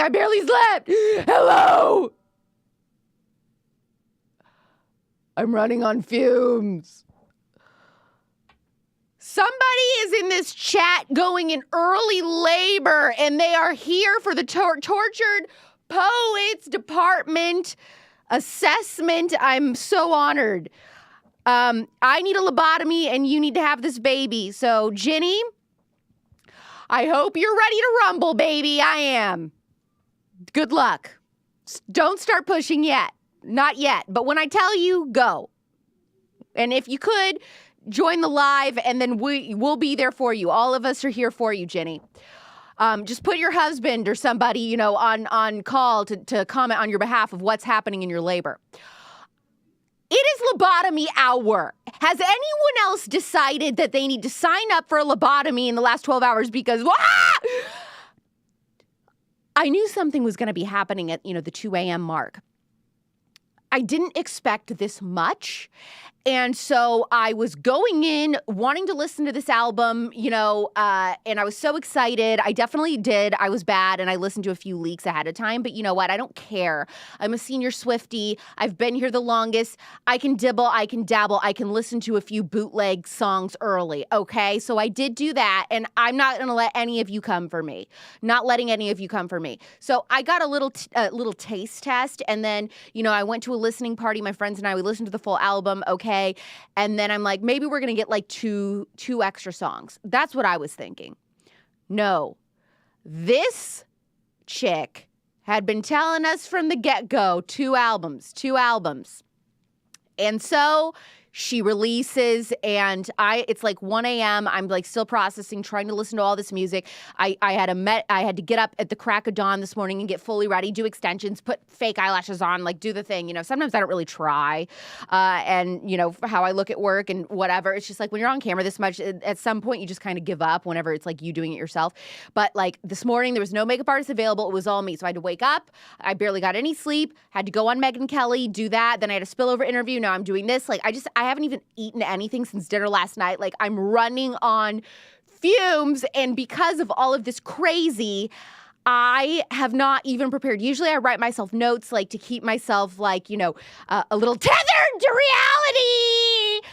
I barely slept. Hello. I'm running on fumes. Somebody is in this chat going in early labor, and they are here for the Tortured Poets Department assessment. I'm so honored. I need a lobotomy, and you need to have this baby. So, Ginny, I hope you're ready to rumble, baby. I am. Good luck. Don't start pushing yet. Not yet. But when I tell you, go. And if you could, join the live, and then we'll be there for you. All of us are here for you, Ginny. Just put your husband or somebody, on call to comment on your behalf of what's happening in your labor. It is lobotomy hour. Has anyone else decided that they need to sign up for a lobotomy in the last 12 hours because I knew something was going to be happening at, the 2 a.m. mark. I didn't expect this much. And so I was going in wanting to listen to this album, and I was so excited. I definitely did. I was bad, and I listened to a few leaks ahead of time. But you know what? I don't care. I'm a senior Swiftie. I've been here the longest. I can dibble. I can dabble. I can listen to a few bootleg songs early, okay? So I did do that, and I'm not going to let any of you come for me. Not letting any of you come for me. So I got a little taste test, and then, I went to a listening party. My friends and I, we listened to the full album, okay? And then I'm like, maybe we're going to get like two extra songs. That's what I was thinking. No. This chick had been telling us from the get-go, 2 albums. And so she releases, and it's like 1 a.m. I'm like still processing, trying to listen to all this music. I had to get up at the crack of dawn this morning and get fully ready, do extensions, put fake eyelashes on, like do the thing. Sometimes I don't really try. And how I look at work and whatever. It's just like when you're on camera this much, at some point you just kind of give up whenever it's like you doing it yourself. But like this morning, there was no makeup artist available. It was all me. So I had to wake up. I barely got any sleep. Had to go on Megyn Kelly, do that. Then I had a spillover interview. Now I'm doing this. Like I haven't even eaten anything since dinner last night. Like I'm running on fumes, and because of all of this crazy, I have not even prepared. Usually I write myself notes like to keep myself like, a little tethered to reality.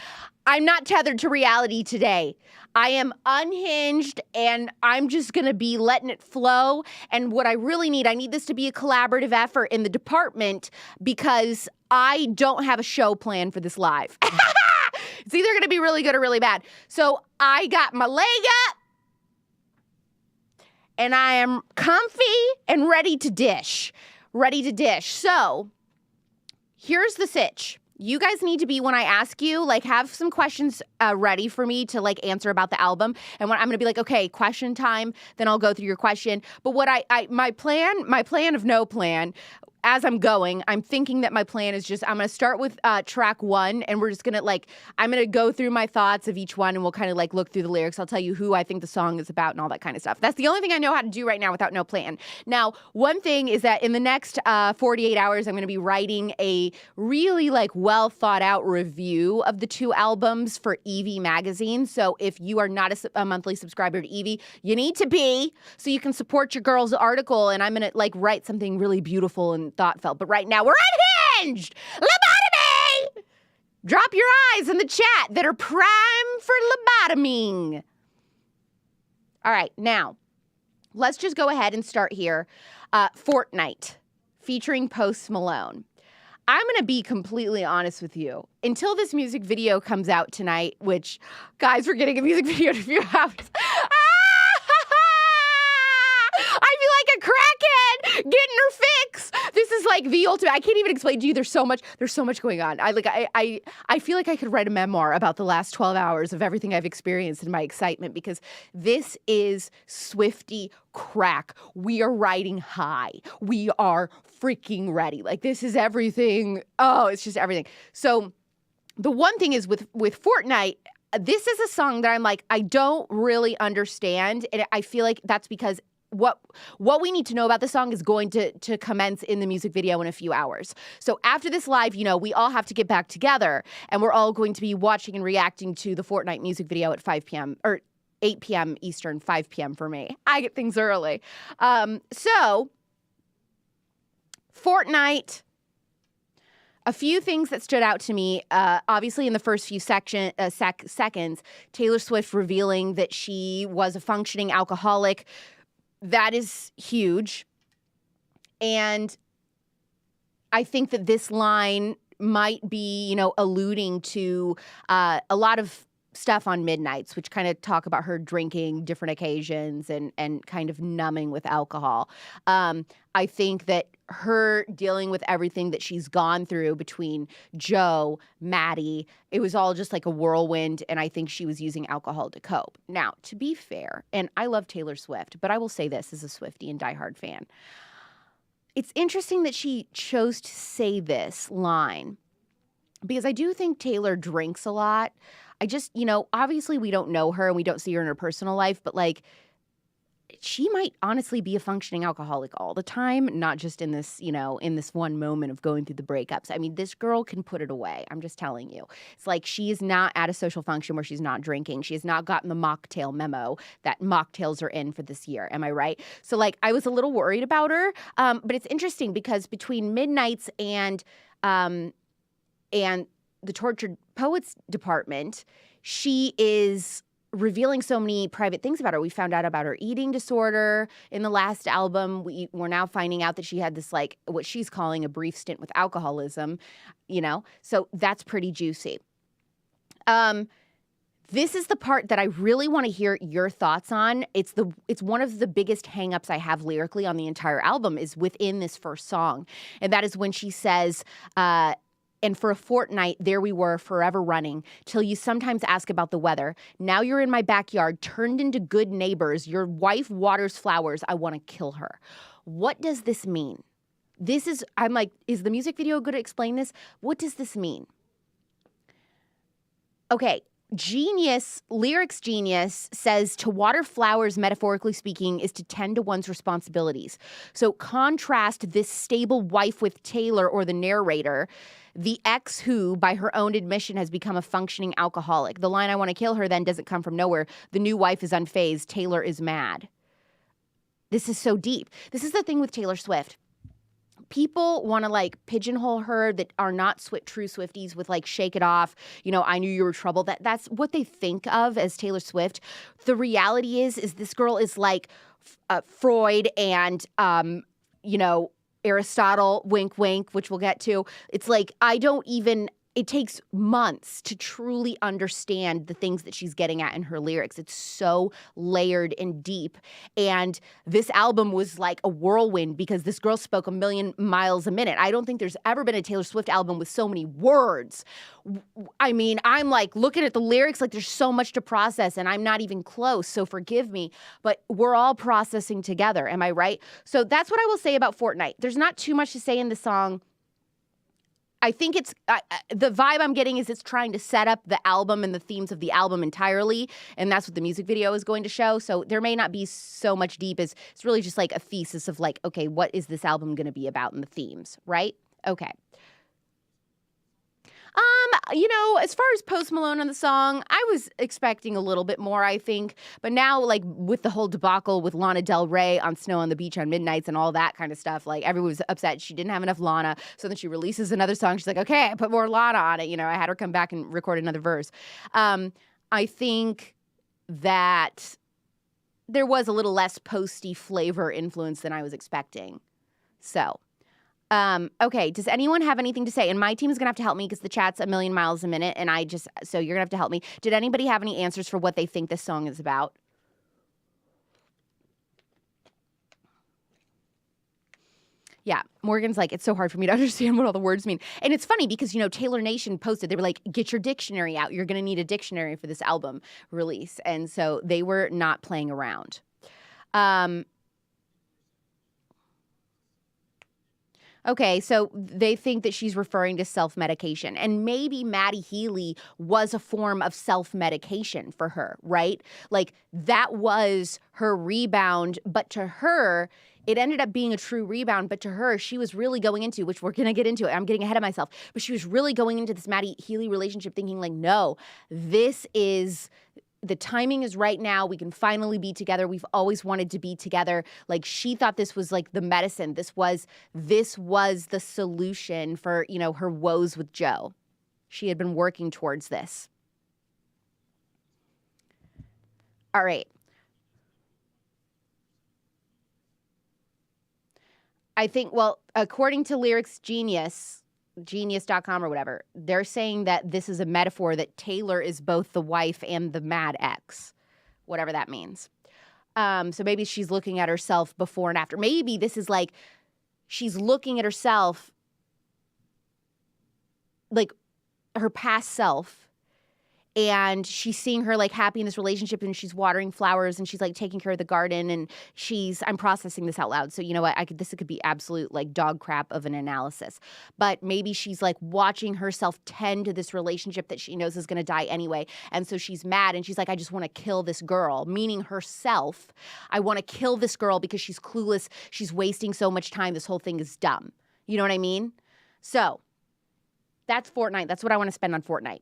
I'm not tethered to reality today. I am unhinged, and I'm just going to be letting it flow. And what I really need, I need this to be a collaborative effort in the department because I don't have a show plan for this live. It's either going to be really good or really bad. So I got my leg up, and I am comfy and ready to dish. So here's the sitch. You guys need to be, when I ask you, like, have some questions ready for me to, like, answer about the album. And when I'm going to be like, okay, question time, then I'll go through your question. But what my plan of no plan, as I'm going, I'm thinking that my plan is just, I'm going to start with track 1, and we're just going to, I'm going to go through my thoughts of each one, and we'll kind of, look through the lyrics. I'll tell you who I think the song is about and all that kind of stuff. That's the only thing I know how to do right now without no plan. Now, one thing is that in the next 48 hours, I'm going to be writing a really, well thought out review of the 2 albums for Evie magazine. So if you are not a monthly subscriber to Evie, you need to be, so you can support your girl's article, and I'm going to, write something really beautiful and thoughtful. But right now, we're unhinged! Lobotomy! Drop your eyes in the chat that are prime for lobotomying. All right, now, let's just go ahead and start here. Fortnite, featuring Post Malone. I'm going to be completely honest with you. Until this music video comes out tonight, which, guys, we're getting a music video in a few hours. I feel like a crackhead getting her fix. This is like the ultimate. I can't even explain to you. There's so much going on. I feel like I could write a memoir about the last 12 hours of everything I've experienced and my excitement, because this is Swiftie crack. We are riding high. We are freaking ready. This is everything. Oh, it's just everything. So the one thing is with Fortnite, this is a song that I'm like, I don't really understand. And I feel like that's because what we need to know about the song is going to commence in the music video in a few hours. So after this live, we all have to get back together, and we're all going to be watching and reacting to the Fortnite music video at 5 p.m. or 8 p.m. Eastern, 5 p.m. for me. I get things early. So Fortnite. A few things that stood out to me, obviously in the first few seconds, Taylor Swift revealing that she was a functioning alcoholic. That is huge. And I think that this line might be, alluding to a lot of stuff on Midnights, which kind of talk about her drinking different occasions and kind of numbing with alcohol. I think that her dealing with everything that she's gone through between Joe, Maddie, it was all just like a whirlwind, and I think she was using alcohol to cope. Now, to be fair, and I love Taylor Swift, but I will say this as a Swiftie and diehard fan. It's interesting that she chose to say this line because I do think Taylor drinks a lot. I just, obviously we don't know her and we don't see her in her personal life, but like she might honestly be a functioning alcoholic all the time, not just in this, in this one moment of going through the breakups. I mean, this girl can put it away. I'm just telling you. It's like she is not at a social function where she's not drinking. She has not gotten the mocktail memo that mocktails are in for this year. Am I right? So like I was a little worried about her. But it's interesting because between Midnights and the Tortured Poets department, she is revealing so many private things about her. We found out about her eating disorder in the last album. We're now finding out that she had this, like, what she's calling a brief stint with alcoholism, So that's pretty juicy. This is the part that I really want to hear your thoughts on. It's one of the biggest hangups I have lyrically on the entire album is within this first song. And that is when she says, and for a fortnight, there we were, forever running, till you sometimes ask about the weather. Now you're in my backyard, turned into good neighbors. Your wife waters flowers. I want to kill her. What does this mean? I'm like, is the music video good to explain this? What does this mean? Okay. Lyrics genius says to water flowers, metaphorically speaking, is to tend to one's responsibilities. So contrast this stable wife with Taylor or the narrator, the ex who, by her own admission, has become a functioning alcoholic. The line, I want to kill her, then doesn't come from nowhere. The new wife is unfazed. Taylor is mad. This is so deep. This is the thing with Taylor Swift. People want to like pigeonhole her that are not true Swifties with like Shake It Off. I knew you were trouble. That's what they think of as Taylor Swift. The reality is this girl is like Freud and, Aristotle, wink, wink, which we'll get to. It's like, it takes months to truly understand the things that she's getting at in her lyrics. It's so layered and deep. And this album was like a whirlwind because this girl spoke a million miles a minute. I don't think there's ever been a Taylor Swift album with so many words. I mean, I'm like looking at the lyrics like there's so much to process and I'm not even close. So forgive me, but we're all processing together. Am I right? So that's what I will say about Fortnite. There's not too much to say in the song. I think it's the vibe I'm getting is it's trying to set up the album and the themes of the album entirely, and that's what the music video is going to show. So there may not be so much deep as it's really just like a thesis of like, okay, what is this album going to be about in the themes, right? Okay. As far as Post Malone on the song, I was expecting a little bit more, I think. But now, like, with the whole debacle with Lana Del Rey on Snow on the Beach on Midnights and all that kind of stuff, like, everyone was upset she didn't have enough Lana. So then she releases another song. She's like, okay, I put more Lana on it. I had her come back and record another verse. I think that there was a little less posty flavor influence than I was expecting. So... okay, does anyone have anything to say? And my team is going to have to help me because the chat's a million miles a minute, and so you're going to have to help me. Did anybody have any answers for what they think this song is about? Yeah, Morgan's like, it's so hard for me to understand what all the words mean. And it's funny because, Taylor Nation posted, they were like, get your dictionary out. You're going to need a dictionary for this album release. And so they were not playing around. Okay, so they think that she's referring to self-medication. And maybe Maddie Healy was a form of self-medication for her, right? Like, that was her rebound. But to her, it ended up being a true rebound. But to her, she was really going into, which we're going to get into, I'm getting ahead of myself, but she was really going into this Maddie Healy relationship thinking like, no, this is the timing is right now. We can finally be together. We've always wanted to be together. Like, she thought this was like the medicine. This was the solution for, you know, her woes with Joe. She had been working towards this. All right. I think, well, according to Lyrics Genius.com or whatever, they're saying that this is a metaphor that Taylor is both the wife and the mad ex, whatever that means. So maybe she's looking at herself before and after. Maybe this is like she's looking at herself, like her past self, and she's seeing her like happy in this relationship, and she's watering flowers, and she's like taking care of the garden, and I'm processing this out loud. So you know what? This could be absolute like dog crap of an analysis, but maybe she's like watching herself tend to this relationship that she knows is going to die anyway. And so she's mad, and she's like, I just want to kill this girl, meaning herself. I want to kill this girl because she's clueless. She's wasting so much time. This whole thing is dumb. You know what I mean? So that's Fortnite. That's what I want to spend on Fortnite.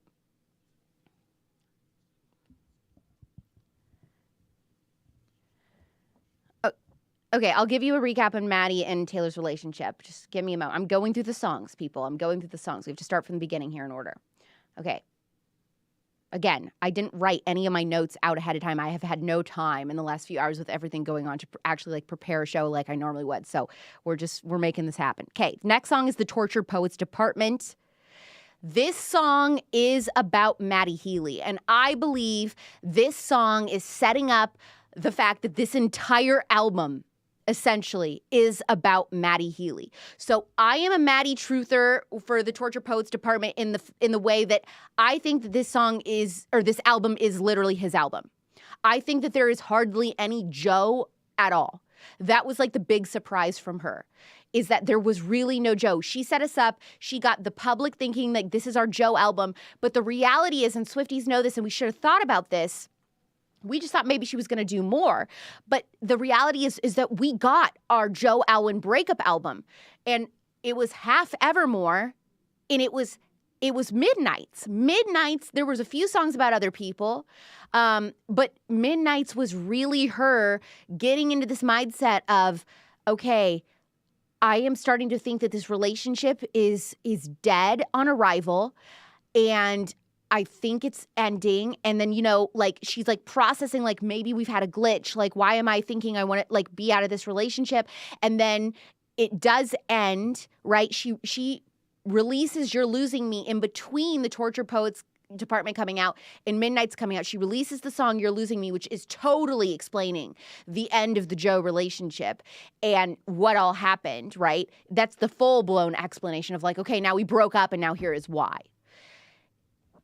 Okay, I'll give you a recap on Maddie and Taylor's relationship. Just give me a moment. I'm going through the songs, people. I'm going through the songs. We have to start from the beginning here in order. Okay. Again, I didn't write any of my notes out ahead of time. I have had no time in the last few hours with everything going on to actually like prepare a show like I normally would. So we're making this happen. Okay, next song is The Tortured Poets Department. This song is about Maddie Healy, and I believe this song is setting up the fact that this entire album essentially is about Maddie Healy. So I am a Maddie truther for the Tortured Poets Department in the way that I think that this album is literally his album. I think that there is hardly any Joe at all. That was like the big surprise from her, is that there was really no Joe. She set us up. She got the public thinking like this is our Joe album. But the reality is, and Swifties know this, and we should have thought about this, we just thought maybe she was going to do more. But the reality is that we got our Joe Alwyn breakup album. And it was Half Evermore. And it was Midnights. Midnights, there was a few songs about other people. But Midnights was really her getting into this mindset of, okay, I am starting to think that this relationship is dead on arrival. And I think it's ending. And then, you know, like she's like processing, like maybe we've had a glitch. Like, why am I thinking I want to like be out of this relationship? And then it does end, right? She releases You're Losing Me in between the Tortured Poets Department coming out and Midnight's coming out. She releases the song You're Losing Me, which is totally explaining the end of the Joe relationship and what all happened, right? That's the full-blown explanation of like, okay, now we broke up and now here is why.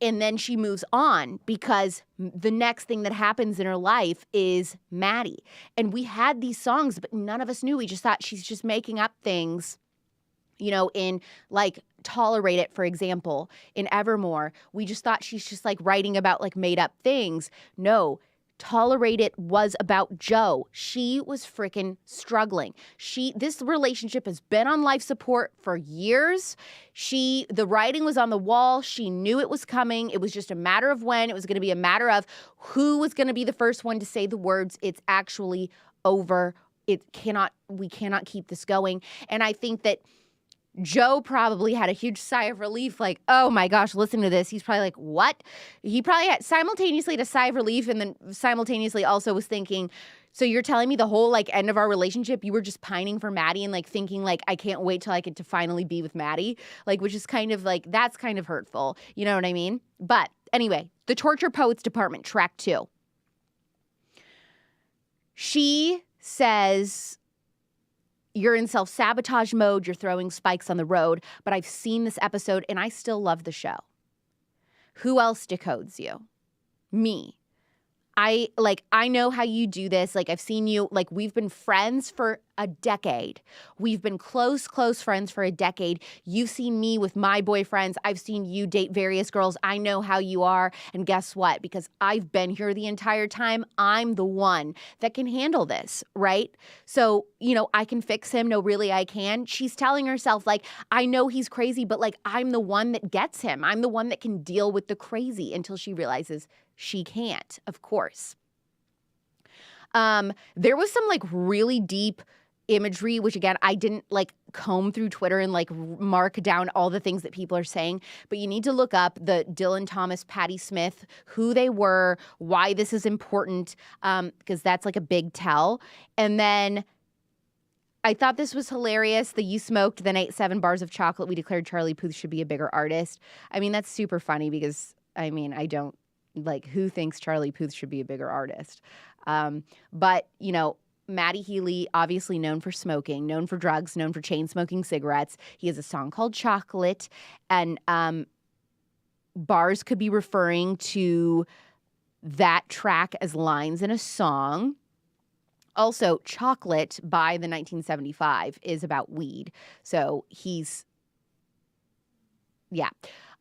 And then she moves on because the next thing that happens in her life is Maddie. And we had these songs, but none of us knew. We just thought she's just making up things, you know, in like Tolerate It, for example, in Evermore. We just thought she's just like writing about like made up things. No, Tolerate It was about Joe. She was freaking struggling. This relationship has been on life support for years. The writing was on the wall. She knew it was coming. It was just a matter of when. It was going to be a matter of who was going to be the first one to say the words, it's actually over. We cannot keep this going. And I think that Joe probably had a huge sigh of relief, like, oh my gosh, listen to this. He's probably like, what? He probably had simultaneously a sigh of relief and then simultaneously also was thinking, so you're telling me the whole like end of our relationship, you were just pining for Maddie and like thinking like, I can't wait till I get to finally be with Maddie, like, which is kind of like, that's kind of hurtful. You know what I mean? But anyway, the Tortured Poets Department, track 2. She says, you're in self-sabotage mode, you're throwing spikes on the road, but I've seen this episode and I still love the show. Who else decodes you? Me. I know how you do this. Like, I've seen you, like, we've been friends for a decade. We've been close friends for a decade. You've seen me with my boyfriends. I've seen you date various girls. I know how you are. And guess what? Because I've been here the entire time, I'm the one that can handle this, right? So, you know, I can fix him. No, really, I can. She's telling herself, like, I know he's crazy, but, like, I'm the one that gets him. I'm the one that can deal with the crazy until she realizes she can't, of course. There was some like really deep imagery, which again, I didn't like comb through Twitter and like mark down all the things that people are saying, but you need to look up the Dylan Thomas, Patti Smith, who they were, why this is important, because that's like a big tell. And then I thought this was hilarious. The "you smoked, then ate 7 bars of chocolate. We declared Charlie Puth should be a bigger artist." I mean, that's super funny because, I mean, I don't, like, who thinks Charlie Puth should be a bigger artist? But, you know, Maddie Healy, obviously known for smoking, known for drugs, known for chain smoking cigarettes. He has a song called Chocolate, and bars could be referring to that track as lines in a song. Also, Chocolate by the 1975 is about weed. So he's, yeah.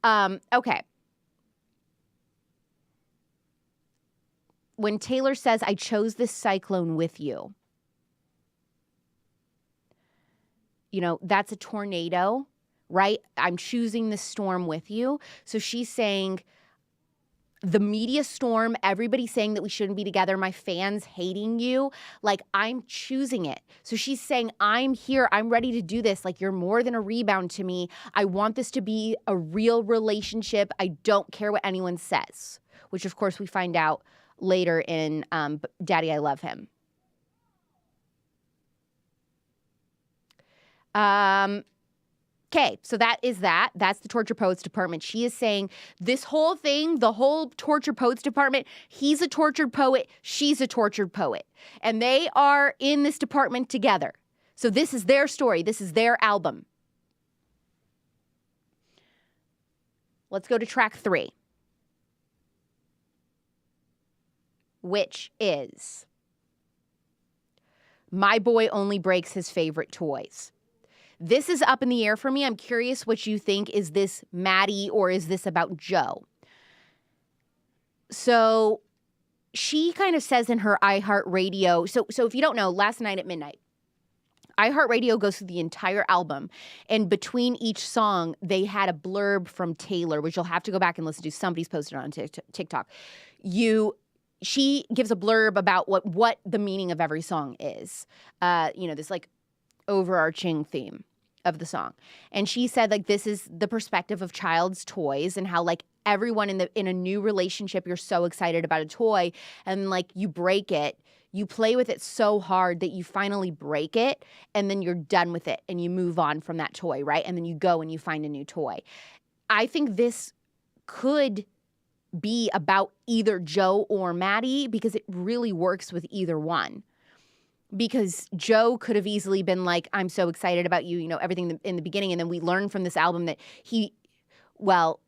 Okay. When Taylor says, "I chose this cyclone with you," you know, that's a tornado, right? I'm choosing this storm with you. So she's saying the media storm, everybody saying that we shouldn't be together, my fans hating you, like I'm choosing it. So she's saying, I'm here, I'm ready to do this. Like, you're more than a rebound to me. I want this to be a real relationship. I don't care what anyone says, which of course we find out later in Daddy, I Love Him. Okay, so that's the Torture Poets Department. She is saying this whole thing, the whole Torture Poets Department, he's a tortured poet, she's a tortured poet. And they are in this department together. So this is their story. This is their album. Let's go to track 3. Which is My Boy Only Breaks His Favorite Toys. This is up in the air for me. I'm curious what you think. Is this Maddie or is this about Joe? So she kind of says in her iHeartRadio, so if you don't know, last night at midnight, iHeartRadio goes through the entire album, and between each song, they had a blurb from Taylor, which you'll have to go back and listen to. Somebody's posted on TikTok. She gives a blurb about what the meaning of every song is. This like overarching theme of the song. And she said, like, this is the perspective of child's toys and how, like, everyone in a new relationship, you're so excited about a toy and, like, you break it. You play with it so hard that you finally break it and then you're done with it and you move on from that toy, right? And then you go and you find a new toy. I think this could be about either Joe or Maddie because it really works with either one. Because Joe could have easily been like, I'm so excited about you, you know, everything in the beginning. And then we learned from this album that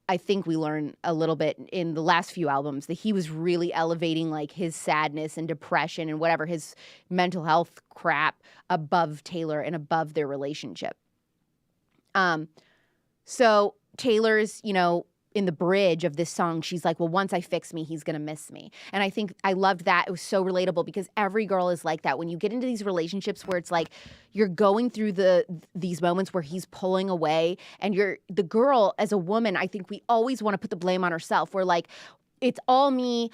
I think we learned a little bit in the last few albums that he was really elevating like his sadness and depression and whatever, his mental health crap above Taylor and above their relationship. So Taylor's, you know, in the bridge of this song, she's like, well, once I fix me, he's going to miss me. And I think I loved that. It was so relatable because every girl is like that. When you get into these relationships where it's like you're going through these moments where he's pulling away and you're the girl as a woman, I think we always want to put the blame on herself. We're like, it's all me.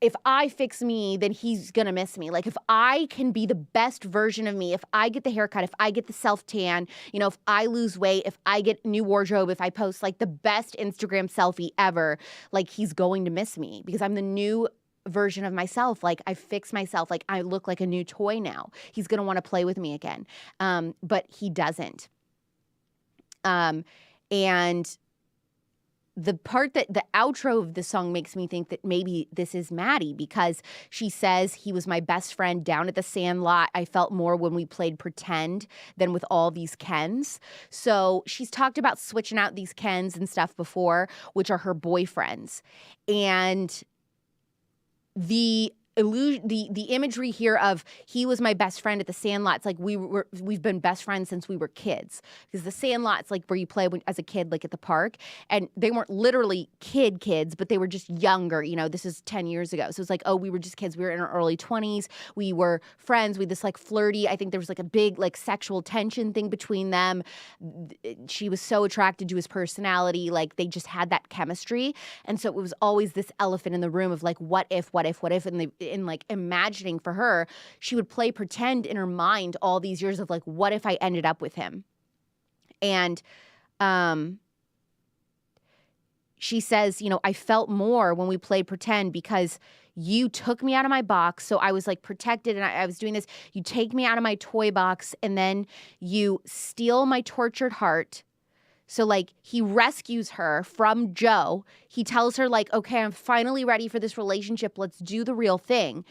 If I fix me, then he's going to miss me. Like, if I can be the best version of me, if I get the haircut, if I get the self-tan, you know, if I lose weight, if I get new wardrobe, if I post, like, the best Instagram selfie ever, like, he's going to miss me because I'm the new version of myself. Like, I fix myself. Like, I look like a new toy now. He's going to want to play with me again. But he doesn't. And the part that the outro of the song makes me think that maybe this is Maddie because she says he was my best friend down at the Sandlot. I felt more when we played pretend than with all these Kens. So she's talked about switching out these Kens and stuff before, which are her boyfriends. And the imagery here of he was my best friend at the Sandlot. It's like we've been best friends since we were kids, because the Sandlot's like where you play as a kid, like at the park, and they weren't literally kids, but they were just younger. This is 10 years ago, so it's like, oh, we were just kids. We were in our early 20s. We were friends. We had this like flirty. I think there was like a big like sexual tension thing between them. She was so attracted to his personality, like they just had that chemistry, and so it was always this elephant in the room of like, what if, and in like imagining for her, she would play pretend in her mind all these years of like, what if I ended up with him? And she says, I felt more when we played pretend because you took me out of my box. So I was like protected and I was doing this. You take me out of my toy box and then you steal my tortured heart. So like he rescues her from Joe. He tells her like, okay, I'm finally ready for this relationship. Let's do the real thing.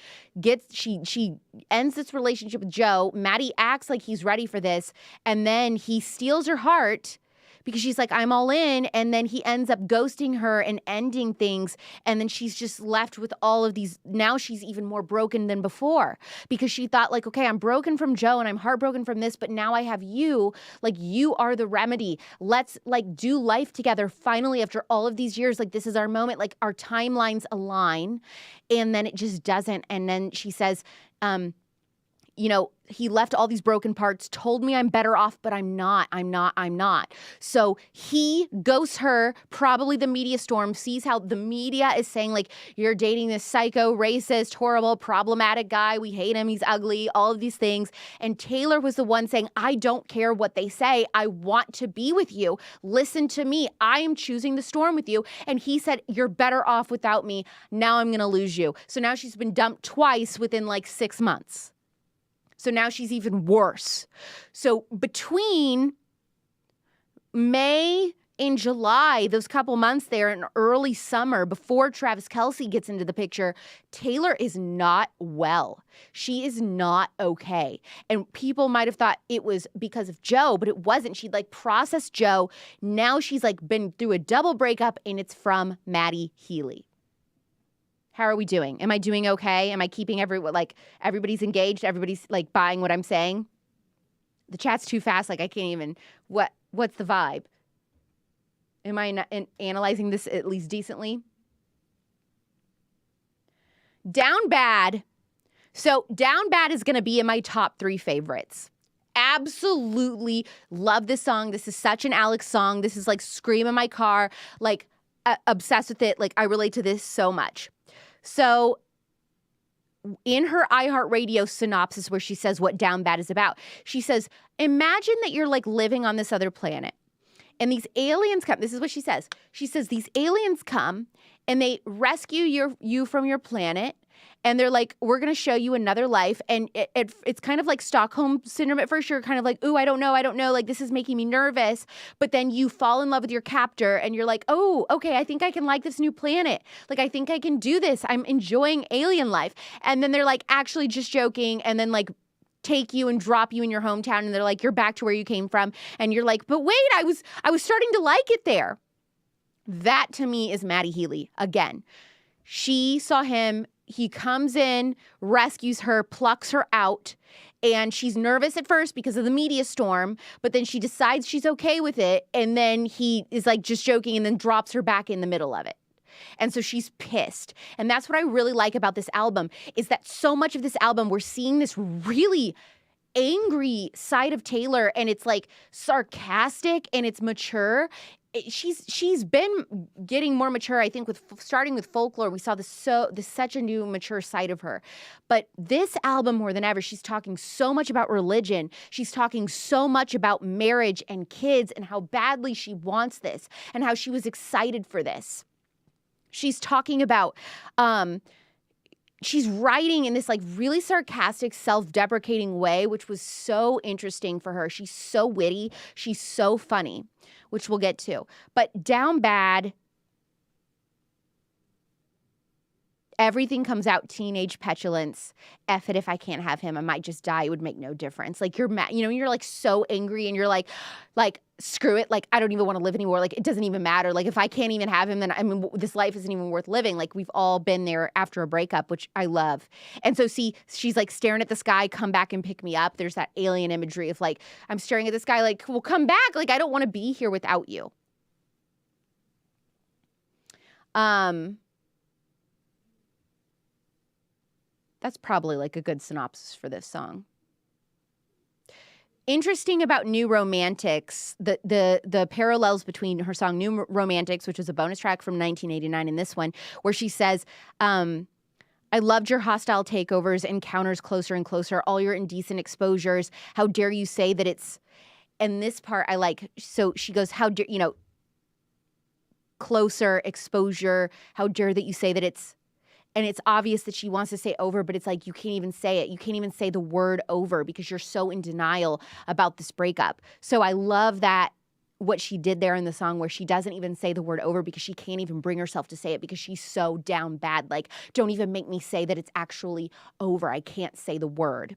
She ends this relationship with Joe. Maddie acts like he's ready for this. And then he steals her heart because she's like, I'm all in. And then he ends up ghosting her and ending things. And then she's just left with all of these. Now she's even more broken than before because she thought like, okay, I'm broken from Joe and I'm heartbroken from this, but now I have you. Like, you are the remedy. Let's like do life together. Finally, after all of these years, like this is our moment, like our timelines align. And then it just doesn't. And then she says, he left all these broken parts, told me I'm better off, but I'm not. So he ghosts her, probably the media storm, sees how the media is saying like, you're dating this psycho, racist, horrible, problematic guy. We hate him. He's ugly, all of these things. And Taylor was the one saying, I don't care what they say. I want to be with you. Listen to me. I am choosing the storm with you. And he said, you're better off without me. Now I'm going to lose you. So now she's been dumped twice within like 6 months. So now she's even worse. So between May and July, those couple months there in early summer before Travis Kelce gets into the picture, Taylor is not well. She is not okay. And people might have thought it was because of Joe, but it wasn't. She'd like processed Joe. Now she's like been through a double breakup and it's from Maddie Healy. How are we doing? Am I doing okay? Am I keeping everybody's engaged? Everybody's like buying what I'm saying? The chat's too fast. Like I can't even, what's the vibe? Am I not analyzing this at least decently? Down Bad. So Down Bad is going to be in my top 3 favorites. Absolutely love this song. This is such an Alex song. This is like scream in my car, like obsessed with it. Like I relate to this so much. So in her iHeartRadio synopsis where she says what Down Bad is about, she says, imagine that you're like living on this other planet and these aliens come. This is what she says. She says, these aliens come and they rescue you from your planet. And they're like, we're going to show you another life. And it's kind of like Stockholm Syndrome at first. You're kind of like, ooh, I don't know. Like, this is making me nervous. But then you fall in love with your captor and you're like, oh, okay, I think I can like this new planet. Like, I think I can do this. I'm enjoying alien life. And then they're like, actually just joking. And then like take you and drop you in your hometown. And they're like, you're back to where you came from. And you're like, but wait, I was starting to like it there. That to me is Maddie Healy. Again, she saw him. He comes in, rescues her, plucks her out, and she's nervous at first because of the media storm, but then she decides she's okay with it, and then he is like just joking and then drops her back in the middle of it. And so she's pissed. And that's what I really like about this album is that so much of this album, we're seeing this really angry side of Taylor, and it's like sarcastic and it's mature. She's been getting more mature, I think, with starting with Folklore. We saw this such a new mature side of her. But this album, more than ever, she's talking so much about religion. She's talking so much about marriage and kids and how badly she wants this and how she was excited for this. She's talking about she's writing in this like really sarcastic, self-deprecating way, which was so interesting for her. She's so witty. She's so funny, which we'll get to. But Down Bad, everything comes out, teenage petulance. F it if I can't have him. I might just die. It would make no difference. Like you're mad, you're like so angry and you're like, screw it. Like, I don't even want to live anymore. Like, it doesn't even matter. Like, if I can't even have him, then this life isn't even worth living. Like, we've all been there after a breakup, which I love. And so she's like staring at the sky, come back and pick me up. There's that alien imagery of like, I'm staring at this guy like, well, come back. Like, I don't want to be here without you. That's probably like a good synopsis for this song. Interesting about New Romantics, the parallels between her song New Romantics, which was a bonus track from 1989, and this one, where she says, I loved your hostile takeovers, encounters closer and closer, all your indecent exposures. How dare you say that it's, and this part I like, so she goes, how dare, closer, exposure, how dare that you say that it's, and it's obvious that she wants to say over, but it's like, you can't even say it. You can't even say the word over because you're so in denial about this breakup. So I love that, what she did there in the song where she doesn't even say the word over because she can't even bring herself to say it because she's so down bad. Like, don't even make me say that it's actually over. I can't say the word.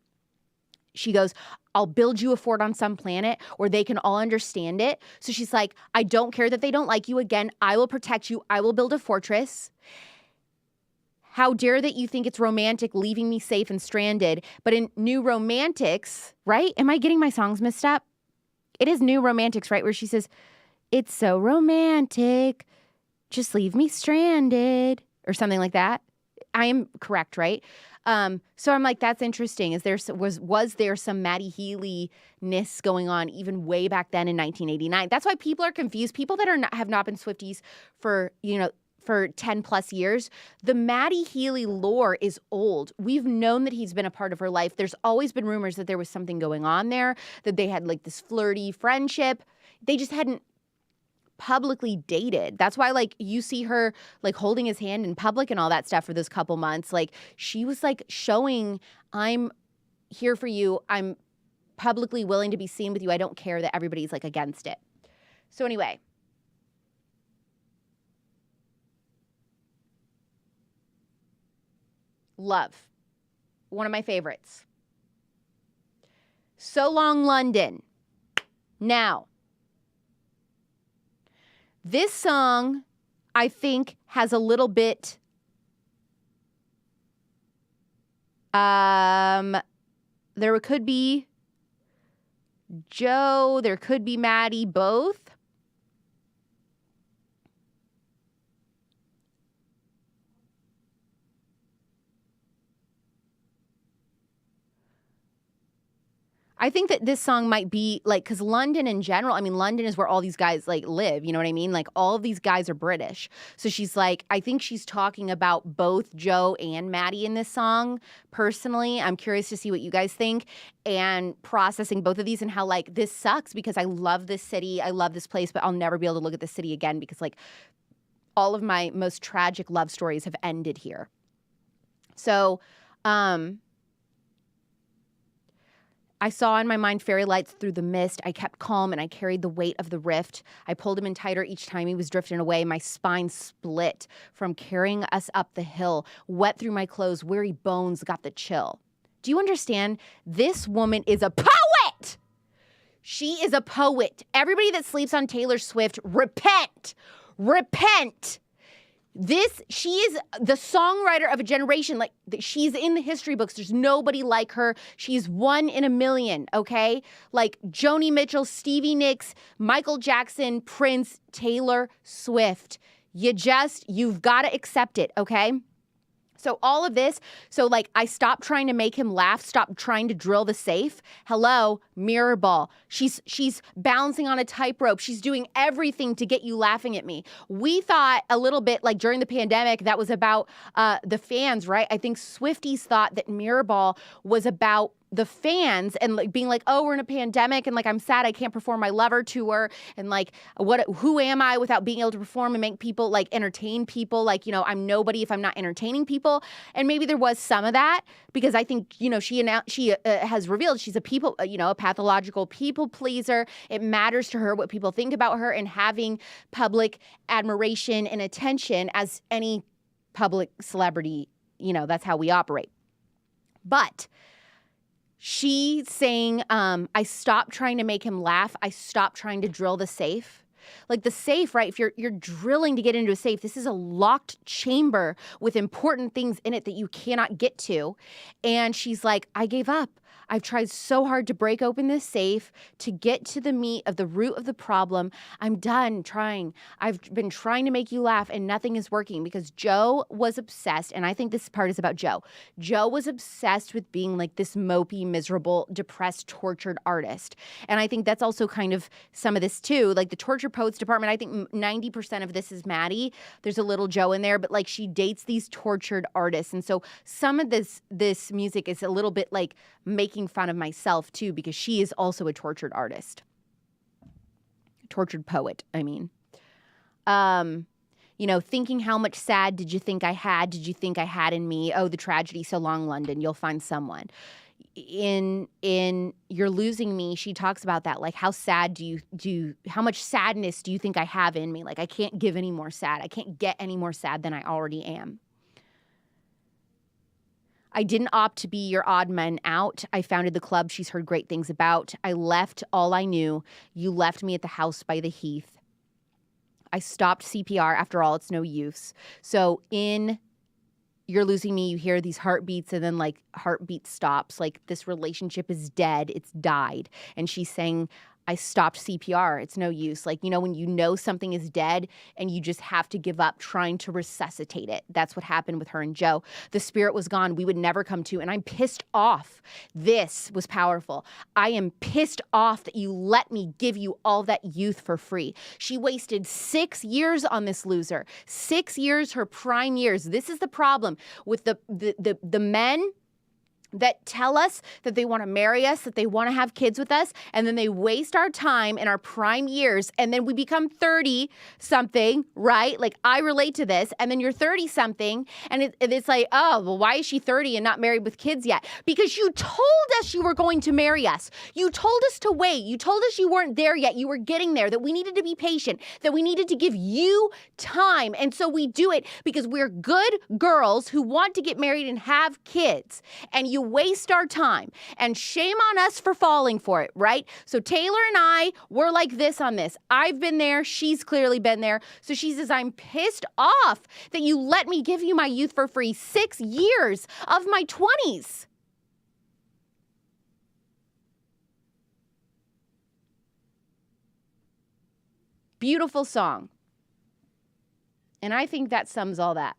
She goes, I'll build you a fort on some planet where they can all understand it. So she's like, I don't care that they don't like you. Again, I will protect you. I will build a fortress. How dare that you think it's romantic leaving me safe and stranded. But in New Romantics, right? Am I getting my songs mixed up? It is New Romantics, right? Where she says, it's so romantic. Just leave me stranded or something like that. I am correct, right? So I'm like, that's interesting. Was there some Maddie Healy-ness going on even way back then in 1989? That's why people are confused. People that have not been Swifties for 10 plus years, the Maddie Healy lore is old. We've known that he's been a part of her life. There's always been rumors that there was something going on there, that they had like this flirty friendship. They just hadn't publicly dated. That's why like you see her like holding his hand in public and all that stuff for those couple months. Like she was like showing, I'm here for you. I'm publicly willing to be seen with you. I don't care that everybody's like against it. So anyway, love. One of my favorites. So Long London. Now, this song, I think, has a little bit, there could be Joe, there could be Maddie, both. I think that this song might be like, because London in general, I mean, London is where all these guys like live. You know what I mean? Like all of these guys are British. So she's like, I think she's talking about both Joe and Maddie in this song. Personally, I'm curious to see what you guys think and processing both of these and how like this sucks because I love this city. I love this place, but I'll never be able to look at this city again because like all of my most tragic love stories have ended here. So, I saw in my mind fairy lights through the mist. I kept calm and I carried the weight of the rift. I pulled him in tighter each time he was drifting away. My spine split from carrying us up the hill. Wet through my clothes, weary bones got the chill. Do you understand? This woman is a poet! She is a poet. Everybody that sleeps on Taylor Swift, repent! Repent! She is the songwriter of a generation. Like, she's in the history books. There's nobody like her. She's one in a million, okay? Like Joni Mitchell, Stevie Nicks, Michael Jackson, Prince, Taylor Swift. You've got to accept it, okay? So all of this, so like I stopped trying to make him laugh, stopped trying to drill the safe. Hello, Mirrorball. She's bouncing on a tightrope. She's doing everything to get you laughing at me. We thought a little bit like during the pandemic that was about the fans, right? I think Swifties thought that Mirrorball was about the fans and like being like, oh, we're in a pandemic and like I'm sad I can't perform my Lover tour and like who am I without being able to perform and make people like entertain people, like, you know, I'm nobody if I'm not entertaining people. And maybe there was some of that because I think, you know, she has revealed she's a a pathological people pleaser. It matters to her what people think about her, and having public admiration and attention, as any public celebrity, that's how we operate. But she's saying, I stopped trying to make him laugh. I stopped trying to drill the safe. Like the safe, right? If you're drilling to get into a safe, this is a locked chamber with important things in it that you cannot get to. And she's like, I gave up. I've tried so hard to break open this safe, to get to the meat of the root of the problem. I'm done trying. I've been trying to make you laugh and nothing is working, because Joe was obsessed. And I think this part is about Joe. Joe was obsessed with being like this mopey, miserable, depressed, tortured artist. And I think that's also kind of some of this too. Like the torture poets department, I think 90% of this is Maddie. There's a little Joe in there, but like she dates these tortured artists. And so some of this music is a little bit like making fun of myself too, because she is also a tortured artist. Tortured poet, I mean. Thinking how much sad did you think I had? Did you think I had in me? Oh, the tragedy, so long, London, you'll find someone. In You're Losing Me, she talks about that. Like, how sad how much sadness do you think I have in me? Like, I can't give any more sad. I can't get any more sad than I already am. I didn't opt to be your odd man out. I founded the club she's heard great things about. I left all I knew. You left me at the house by the heath. I stopped CPR. After all, it's no use. So in You're Losing Me, you hear these heartbeats and then like heartbeat stops. Like this relationship is dead. It's died. And she's saying, I stopped CPR. It's no use. Like, when you know something is dead and you just have to give up trying to resuscitate it. That's what happened with her and Joe. The spirit was gone. We would never come to. And I'm pissed off. This was powerful. I am pissed off that you let me give you all that youth for free. She wasted 6 years on this loser. 6 years, her prime years. This is the problem with the men that tell us that they want to marry us, that they want to have kids with us, and then they waste our time in our prime years, and then we become 30-something, right? Like, I relate to this, and then you're 30-something, and it's like, oh, well, why is she 30 and not married with kids yet? Because you told us you were going to marry us. You told us to wait. You told us you weren't there yet. You were getting there, that we needed to be patient, that we needed to give you time, and so we do it because we're good girls who want to get married and have kids, and you waste our time, and shame on us for falling for it, right? So Taylor and I, we're like this on this. I've been there. She's clearly been there. So she says, I'm pissed off that you let me give you my youth for free. 6 years of my 20s. Beautiful song. And I think that sums all that.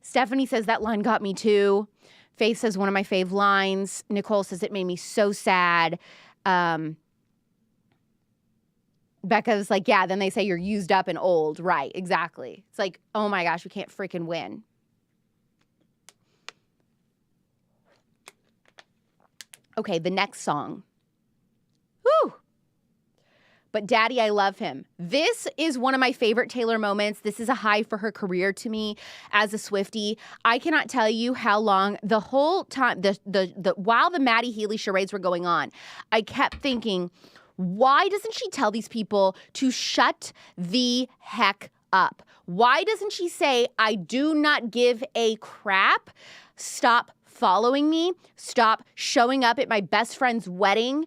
Stephanie says that line got me too. Faith says one of my fave lines. Nicole says it made me so sad. Becca's like, yeah, then they say you're used up and old. Right, exactly. It's like, oh my gosh, we can't freaking win. Okay, the next song. Whew. But Daddy, I Love Him. This is one of my favorite Taylor moments. This is a high for her career to me as a Swiftie. I cannot tell you how long, the whole time, while the Maddie Healy charades were going on, I kept thinking, why doesn't she tell these people to shut the heck up? Why doesn't she say, I do not give a crap? Stop following me, stop showing up at my best friend's wedding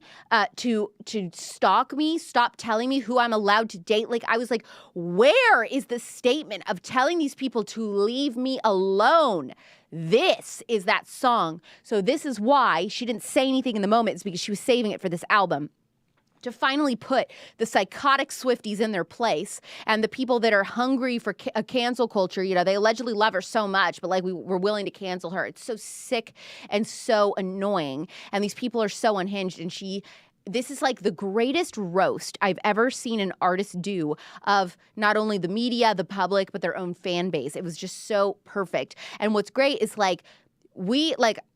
to stalk me, stop telling me who I'm allowed to date. Like, I was like, where is the statement of telling these people to leave me alone? This is that song. So this is why she didn't say anything in the moment. It's because she was saving it for this album, to finally put the psychotic Swifties in their place and the people that are hungry for a cancel culture. They allegedly love her so much, but like we're willing to cancel her. It's so sick and so annoying. And these people are so unhinged. And this is like the greatest roast I've ever seen an artist do of not only the media, the public, but their own fan base. It was just so perfect. And what's great is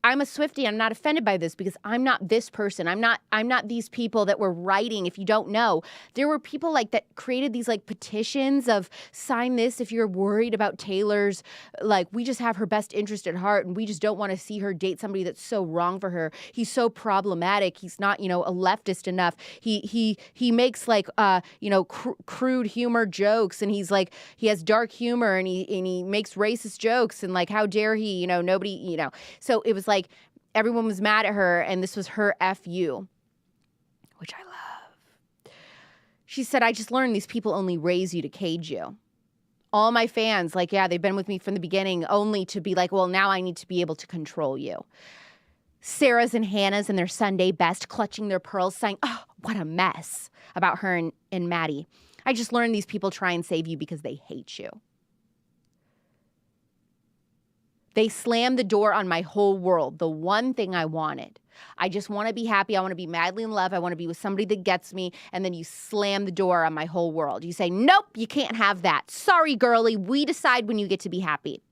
I'm a Swiftie. I'm not offended by this because I'm not this person. I'm not these people that were writing. If you don't know, there were people like that created these like petitions of sign this if you're worried about Taylor's, like, we just have her best interest at heart and we just don't want to see her date somebody that's so wrong for her. He's so problematic. He's not, a leftist enough. He makes like, crude humor jokes, and he's like, he has dark humor, and he makes racist jokes, and like, how dare he, nobody, So it was like everyone was mad at her, and this was her FU, which I love. She said, I just learned these people only raise you to cage you. All my fans, like, yeah, they've been with me from the beginning only to be like, well, now I need to be able to control you. Sarah's and Hannah's in their Sunday best, clutching their pearls, saying, oh, what a mess about her and Maddie. I just learned these people try and save you because they hate you. They slammed the door on my whole world, the one thing I wanted. I just want to be happy. I want to be madly in love. I want to be with somebody that gets me. And then you slam the door on my whole world. You say, nope, you can't have that. Sorry, girlie. We decide when you get to be happy.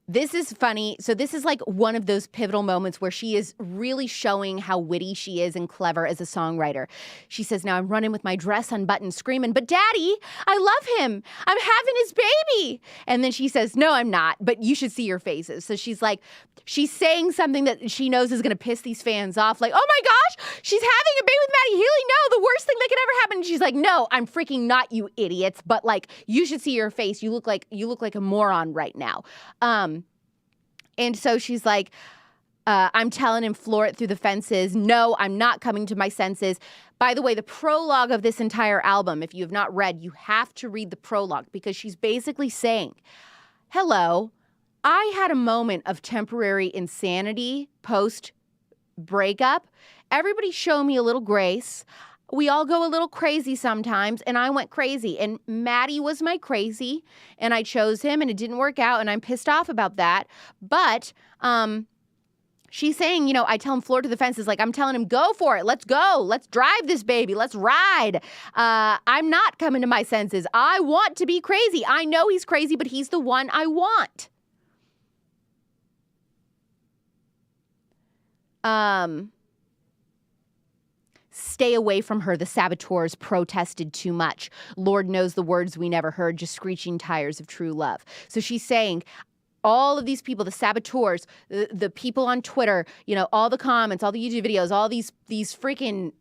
This is funny. So this is like one of those pivotal moments where she is really showing how witty she is and clever as a songwriter. She says, now I'm running with my dress unbuttoned screaming, but Daddy, I love him. I'm having his baby. And then she says, no, I'm not, but you should see your faces. So she's like, she's saying something that she knows is going to piss these fans off. Like, oh my gosh, she's having a baby with Maddie Healy. No, the worst thing that could ever happen. And she's like, no, I'm freaking not, you idiots. But like, you should see your face. You look like a moron right now. And so she's like, I'm telling him, floor it through the fences. No, I'm not coming to my senses. By the way, the prologue of this entire album, if you have not read, you have to read the prologue, because she's basically saying, hello, I had a moment of temporary insanity post-breakup. Everybody show me a little grace. We all go a little crazy sometimes, and I went crazy. And Maddie was my crazy, and I chose him, and it didn't work out, and I'm pissed off about that. But she's saying, I tell him floor to the fences, like I'm telling him, go for it. Let's go. Let's drive this baby. Let's ride. I'm not coming to my senses. I want to be crazy. I know he's crazy, but he's the one I want. Stay away from her, the saboteurs protested too much. Lord knows the words we never heard, just screeching tires of true love. So she's saying, all of these people, the saboteurs, the people on Twitter, all the comments, all the YouTube videos, all these freaking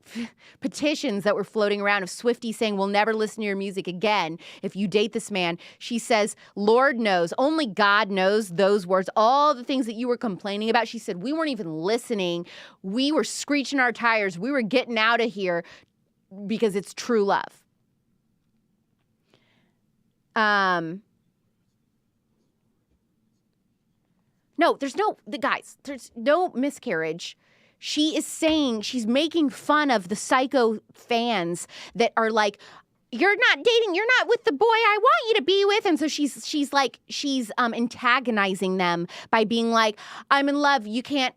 petitions that were floating around of Swiftie saying, we'll never listen to your music again if you date this man. She says, Lord knows, only God knows those words, all the things that you were complaining about. She said, we weren't even listening. We were screeching our tires. We were getting out of here because it's true love. No, there's no miscarriage. She is saying, she's making fun of the psycho fans that are like, you're not dating, you're not with the boy I want you to be with. And so she's antagonizing them by being like, I'm in love, you can't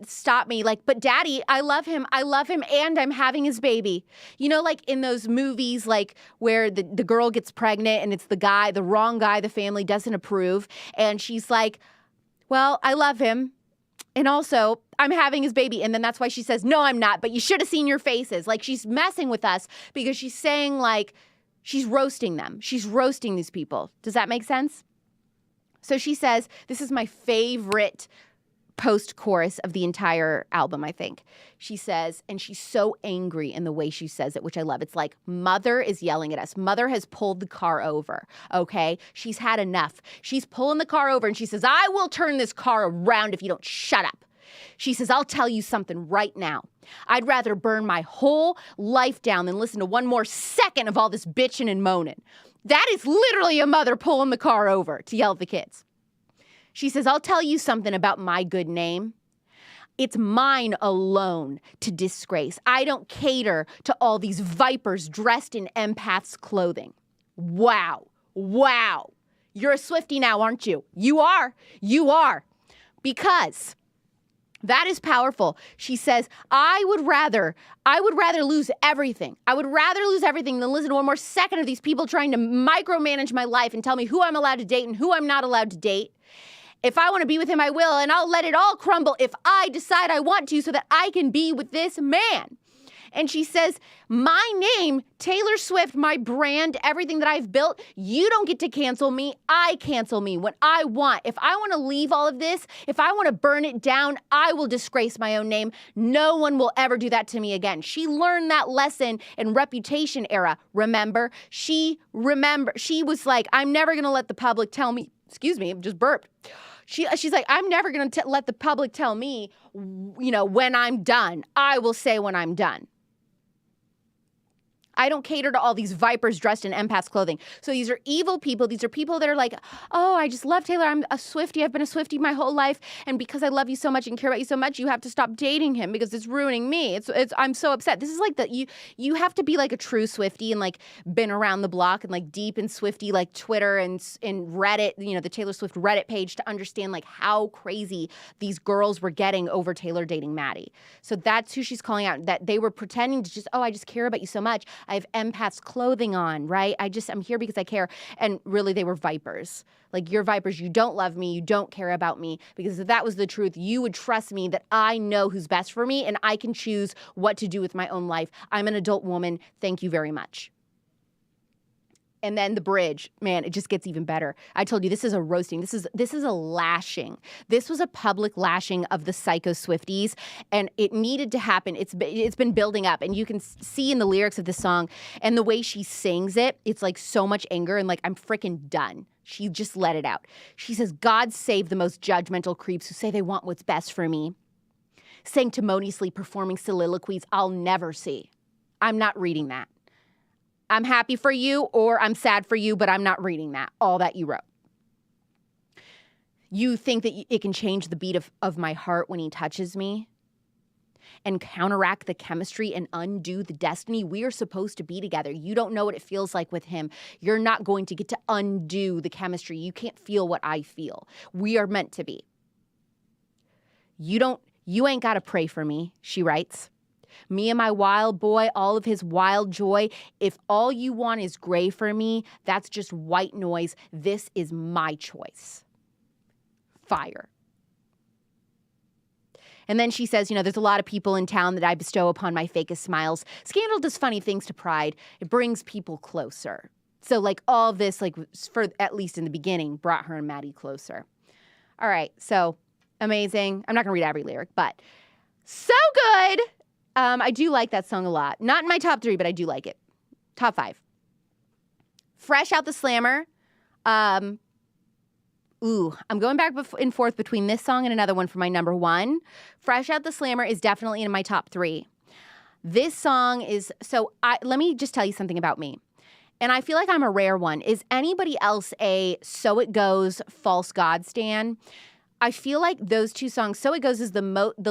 stop me. Like, but Daddy, I love him, and I'm having his baby. Like in those movies, like where the girl gets pregnant and it's the wrong guy the family doesn't approve. And she's like, well, I love him, and also I'm having his baby. And then that's why she says, no, I'm not, but you should have seen your faces. Like, she's messing with us because she's saying, like, she's roasting them. She's roasting these people. Does that make sense? So she says, this is my favorite post-chorus of the entire album, I think. She says, and she's so angry in the way she says it, which I love. It's like, Mother is yelling at us. Mother has pulled the car over, okay? She's had enough. She's pulling the car over, and she says, I will turn this car around if you don't shut up. She says, I'll tell you something right now. I'd rather burn my whole life down than listen to one more second of all this bitching and moaning. That is literally a mother pulling the car over to yell at the kids. She says, I'll tell you something about my good name. It's mine alone to disgrace. I don't cater to all these vipers dressed in empath's clothing. Wow. Wow. You're a Swiftie now, aren't you? You are. You are. Because that is powerful. She says, I would rather lose everything. I would rather lose everything than listen to one more second of these people trying to micromanage my life and tell me who I'm allowed to date and who I'm not allowed to date. If I want to be with him, I will, and I'll let it all crumble if I decide I want to so that I can be with this man. And she says, my name, Taylor Swift, my brand, everything that I've built, you don't get to cancel me. I cancel me when I want. If I want to leave all of this, if I want to burn it down, I will disgrace my own name. No one will ever do that to me again. She learned that lesson in Reputation era. Remember? She was like, I'm never going to let the public tell me, excuse me, just burped. She's like, I'm never going to let the public tell me, when I'm done. I will say when I'm done. I don't cater to all these vipers dressed in empath's clothing. So these are evil people. These are people that are like, oh, I just love Taylor. I'm a Swiftie. I've been a Swiftie my whole life. And because I love you so much and care about you so much, you have to stop dating him because it's ruining me. I'm so upset. This is like you have to be like a true Swiftie and like been around the block and like deep in Swiftie, like Twitter and Reddit, the Taylor Swift Reddit page to understand like how crazy these girls were getting over Taylor dating Maddie. So that's who she's calling out, that they were pretending to just, oh, I just care about you so much. I have empath's clothing on, right? I'm here because I care. And really, they were vipers. Like, you're vipers. You don't love me. You don't care about me. Because if that was the truth, you would trust me that I know who's best for me and I can choose what to do with my own life. I'm an adult woman. Thank you very much. And then the bridge, man, it just gets even better. I told you, this is a roasting. This is a lashing. This was a public lashing of the psycho Swifties, and it needed to happen. It's been building up, and you can see in the lyrics of this song and the way she sings it, it's like so much anger and like, I'm freaking done. She just let it out. She says, God save the most judgmental creeps who say they want what's best for me, sanctimoniously performing soliloquies I'll never see. I'm not reading that. I'm happy for you or I'm sad for you, but I'm not reading that, all that you wrote. You think that it can change the beat of my heart when he touches me and counteract the chemistry and undo the destiny? We are supposed to be together. You don't know what it feels like with him. You're not going to get to undo the chemistry. You can't feel what I feel. We are meant to be. You ain't got to pray for me, she writes. Me and my wild boy, all of his wild joy. If all you want is gray for me, that's just white noise. This is my choice. Fire. And then she says, there's a lot of people in town that I bestow upon my fakest smiles. Scandal does funny things to pride. It brings people closer. So like all of this, like for at least in the beginning, brought her and Maddie closer. All right. So amazing. I'm not going to read every lyric, but so good. I do like that song a lot. Not in my top 3, but I do like it. Top 5. Fresh Out the Slammer. I'm going back and forth between this song and another one for my number 1. Fresh Out the Slammer is definitely in my top 3. This song is, let me just tell you something about me. And I feel like I'm a rare one. Is anybody else a So It Goes false god stan? I feel like those two songs, So It Goes is the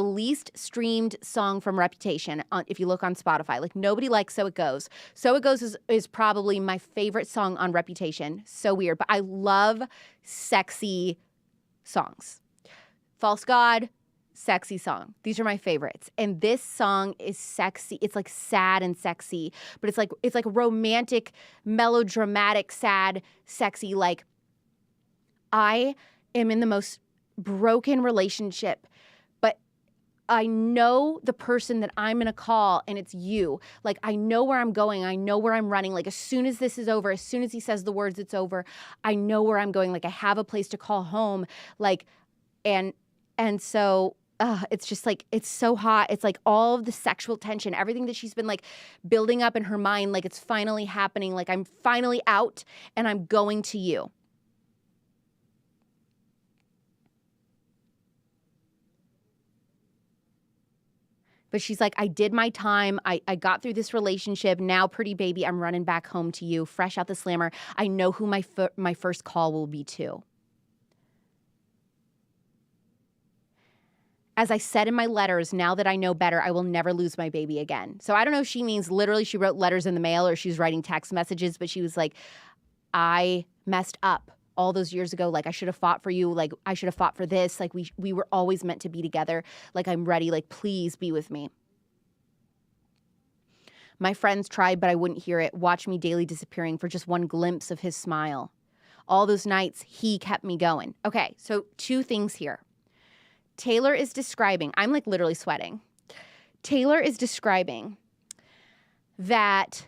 least streamed song from Reputation if you look on Spotify. Like, nobody likes So It Goes. So It Goes is probably my favorite song on Reputation. So weird. But I love sexy songs. False God, sexy song. These are my favorites. And this song is sexy. It's like sad and sexy. But it's like romantic, melodramatic, sad, sexy. Like, I am in the most broken relationship, but I know the person that I'm going to call, and it's you. Like, I know where I'm going. I know where I'm running. Like, as soon as this is over, as soon as he says the words, it's over, I know where I'm going. Like, I have a place to call home. Like, and so it's just like, it's so hot. It's like all of the sexual tension, everything that she's been like building up in her mind, like it's finally happening. Like, I'm finally out and I'm going to you. But she's like, I did my time. I got through this relationship. Now, pretty baby, I'm running back home to you. Fresh out the slammer. I know who my first call will be to. As I said in my letters, now that I know better, I will never lose my baby again. So I don't know if she means literally she wrote letters in the mail or she's writing text messages, but she was like, I messed up all those years ago. Like, I should have fought for you. Like, I should have fought for this. Like, we were always meant to be together. Like, I'm ready. Like, please be with me. My friends tried, but I wouldn't hear it. Watch me daily disappearing for just one glimpse of his smile. All those nights, he kept me going. Okay, so 2 things here. Taylor is describing, I'm like literally sweating. Taylor is describing that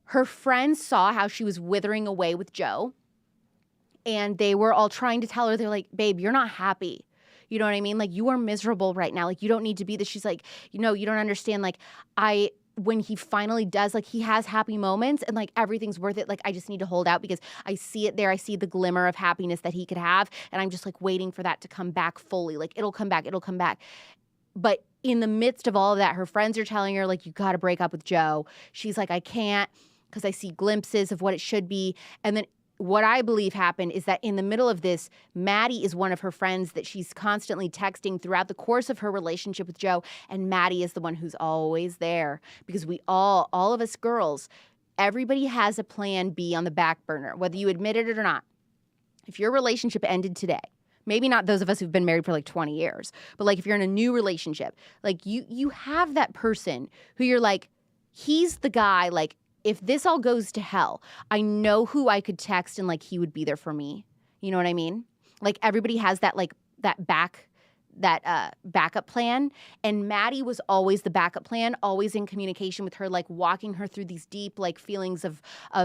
her friends saw how she was withering away with Joe, and they were all trying to tell her, they're like, babe, you're not happy. You know what I mean? Like, you are miserable right now. Like, you don't need to be this. She's like, you know, you don't understand. Like, when he finally does, like, he has happy moments and like everything's worth it. Like, I just need to hold out because I see it there. I see the glimmer of happiness that he could have. And I'm just like waiting for that to come back fully. Like, it'll come back. It'll come back. But in the midst of all of that, her friends are telling her, like, you got to break up with Joe. She's like, I can't, because I see glimpses of what it should be. And then what I believe happened is that in the middle of this, Maddie is one of her friends that she's constantly texting throughout the course of her relationship with Joe. And Maddie is the one who's always there, because we all of us girls, everybody has a plan B on the back burner, whether you admit it or not. If your relationship ended today, maybe not those of us who've been married for like 20 years, but like if you're in a new relationship, like you have that person who you're like, he's the guy, like, if this all goes to hell, I know who I could text and like he would be there for me. You know what I mean? Like, everybody has that, like, that backup plan. And Maddie was always the backup plan, always in communication with her, like walking her through these deep like feelings of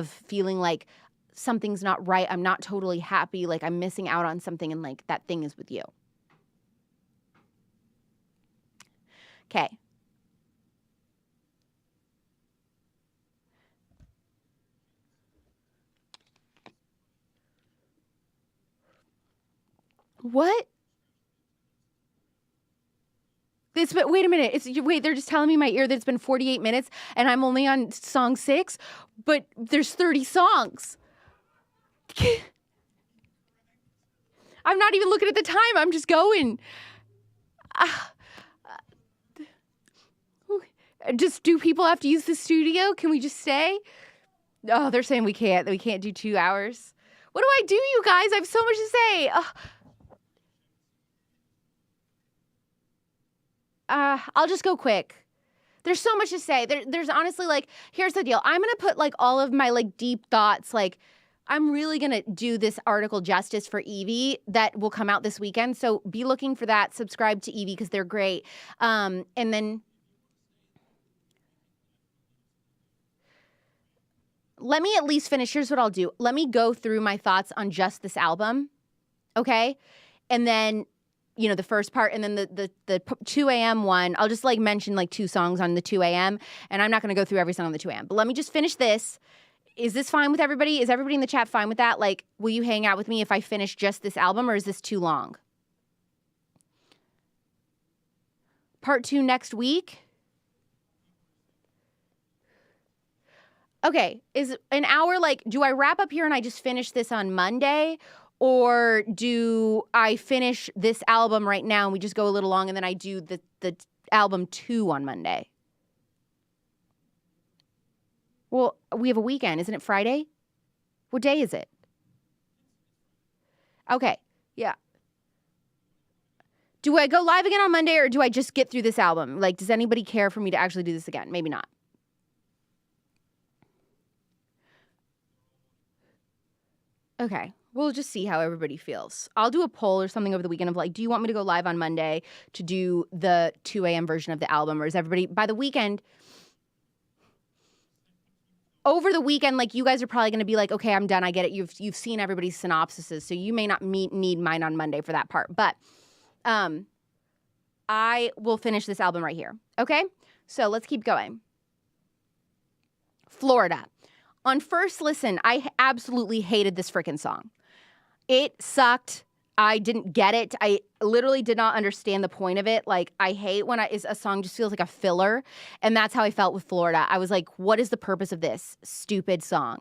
feeling like something's not right. I'm not totally happy. Like, I'm missing out on something, and like that thing is with you. Okay. What? Wait a minute. They're just telling me in my ear that it's been 48 minutes and I'm only on song 6, but there's 30 songs. I'm not even looking at the time. I'm just going. Do people have to use the studio? Can we just stay? Oh, they're saying we can't. We can't do 2 hours. What do I do, you guys? I have so much to say. I'll just go quick. There's so much to say. There's honestly, like, here's the deal. I'm going to put like all of my like deep thoughts, like, I'm really going to do this article justice for Evie that will come out this weekend. So be looking for that. Subscribe to Evie because they're great. And then let me at least finish. Here's what I'll do. Let me go through my thoughts on just this album. Okay. And then, you know, the first part, and then the 2 a.m. one, I'll just like mention like 2 songs on the 2 a.m. And I'm not going to go through every song on the 2 a.m. But let me just finish this. Is this fine with everybody? Is everybody in the chat fine with that? Like, will you hang out with me if I finish just this album, or is this too long? Part 2 next week? Okay, is an hour, like, do I wrap up here and I just finish this on Monday? Or do I finish this album right now and we just go a little long and then I do the album 2 on Monday? Well, we have a weekend. Isn't it Friday? What day is it? Okay, yeah. Do I go live again on Monday, or do I just get through this album? Like, does anybody care for me to actually do this again? Maybe not. Okay. We'll just see how everybody feels. I'll do a poll or something over the weekend of like, do you want me to go live on Monday to do the 2 a.m. version of the album? Or is everybody, by the weekend, over the weekend, like, you guys are probably going to be like, okay, I'm done. I get it. You've seen everybody's synopsises, so you may not need mine on Monday for that part. But I will finish this album right here. Okay? So let's keep going. Florida. On first listen, I absolutely hated this freaking song. It sucked. I didn't get it. I literally did not understand the point of it. Like, I hate when a song just feels like a filler. And that's how I felt with Florida. I was like, what is the purpose of this stupid song?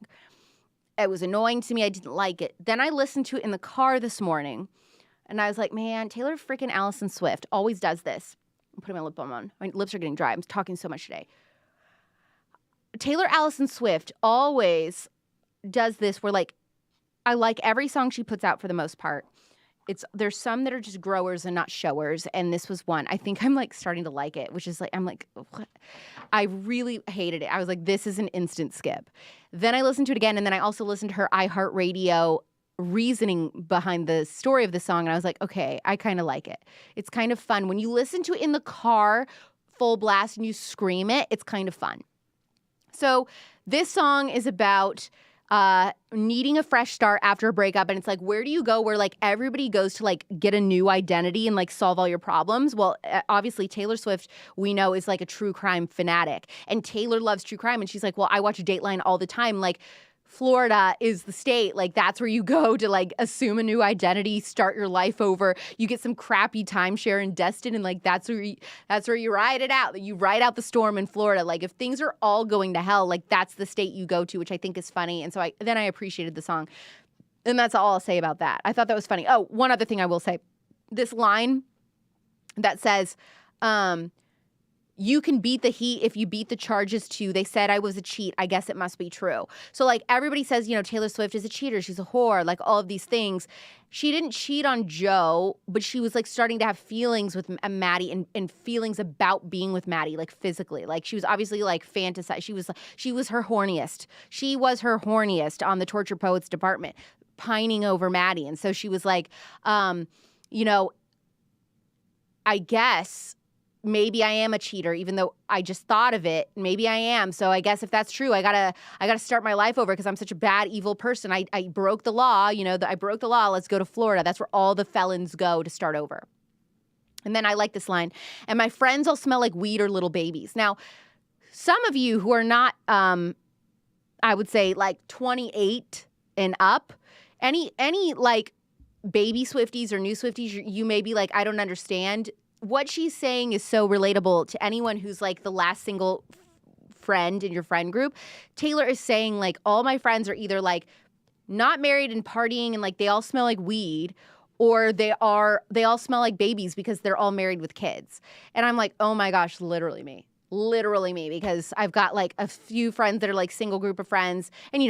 It was annoying to me. I didn't like it. Then I listened to it in the car this morning. And I was like, man, Taylor freaking Allison Swift always does this. I'm putting my lip balm on. My lips are getting dry. I'm talking so much today. Taylor Allison Swift always does this where, like, I like every song she puts out for the most part. There's some that are just growers and not showers, and this was one. I think I'm like starting to like it, which is like, I'm like, what? I really hated it. I was like, this is an instant skip. Then I listened to it again, and then I also listened to her iHeartRadio reasoning behind the story of the song, and I was like, okay, I kind of like it. It's kind of fun. When you listen to it in the car, full blast, and you scream it, it's kind of fun. So this song is about needing a fresh start after a breakup, and it's like, where do you go where like everybody goes to like get a new identity and like solve all your problems? Well, obviously Taylor Swift, we know, is like a true crime fanatic, and Taylor loves true crime, and she's like, well, I watch Dateline all the time. Like, Florida is the state. Like, that's where you go to like assume a new identity, start your life over. You get some crappy timeshare in Destin, and like that's where you ride it out. You ride out the storm in Florida. Like, if things are all going to hell, like that's the state you go to, which I think is funny. And so I appreciated the song. And that's all I'll say about that. I thought that was funny. Oh, one other thing I will say. This line that says, you can beat the heat if you beat the charges too. They said I was a cheat. I guess it must be true. So like everybody says, Taylor Swift is a cheater. She's a whore, like all of these things. She didn't cheat on Joe, but she was like starting to have feelings with Maddie and feelings about being with Maddie, like physically. Like she was obviously like fantasized. She was her horniest. She was her horniest on the Torture Poets department, pining over Maddie. And so she was like, I guess maybe I am a cheater, even though I just thought of it. Maybe I am. So I guess if that's true, I gotta start my life over because I'm such a bad, evil person. I broke the law. I broke the law. Let's go to Florida. That's where all the felons go to start over. And then I like this line. And my friends all smell like weed or little babies. Now, some of you who are not, I would say like 28 and up, any like baby Swifties or new Swifties, you may be like, I don't understand. What she's saying is so relatable to anyone who's like the last single friend in your friend group. Taylor is saying like, all my friends are either like not married and partying and like they all smell like weed, or they all smell like babies because they're all married with kids. And I'm like, oh my gosh, literally me, because I've got like a few friends that are like single group of friends, and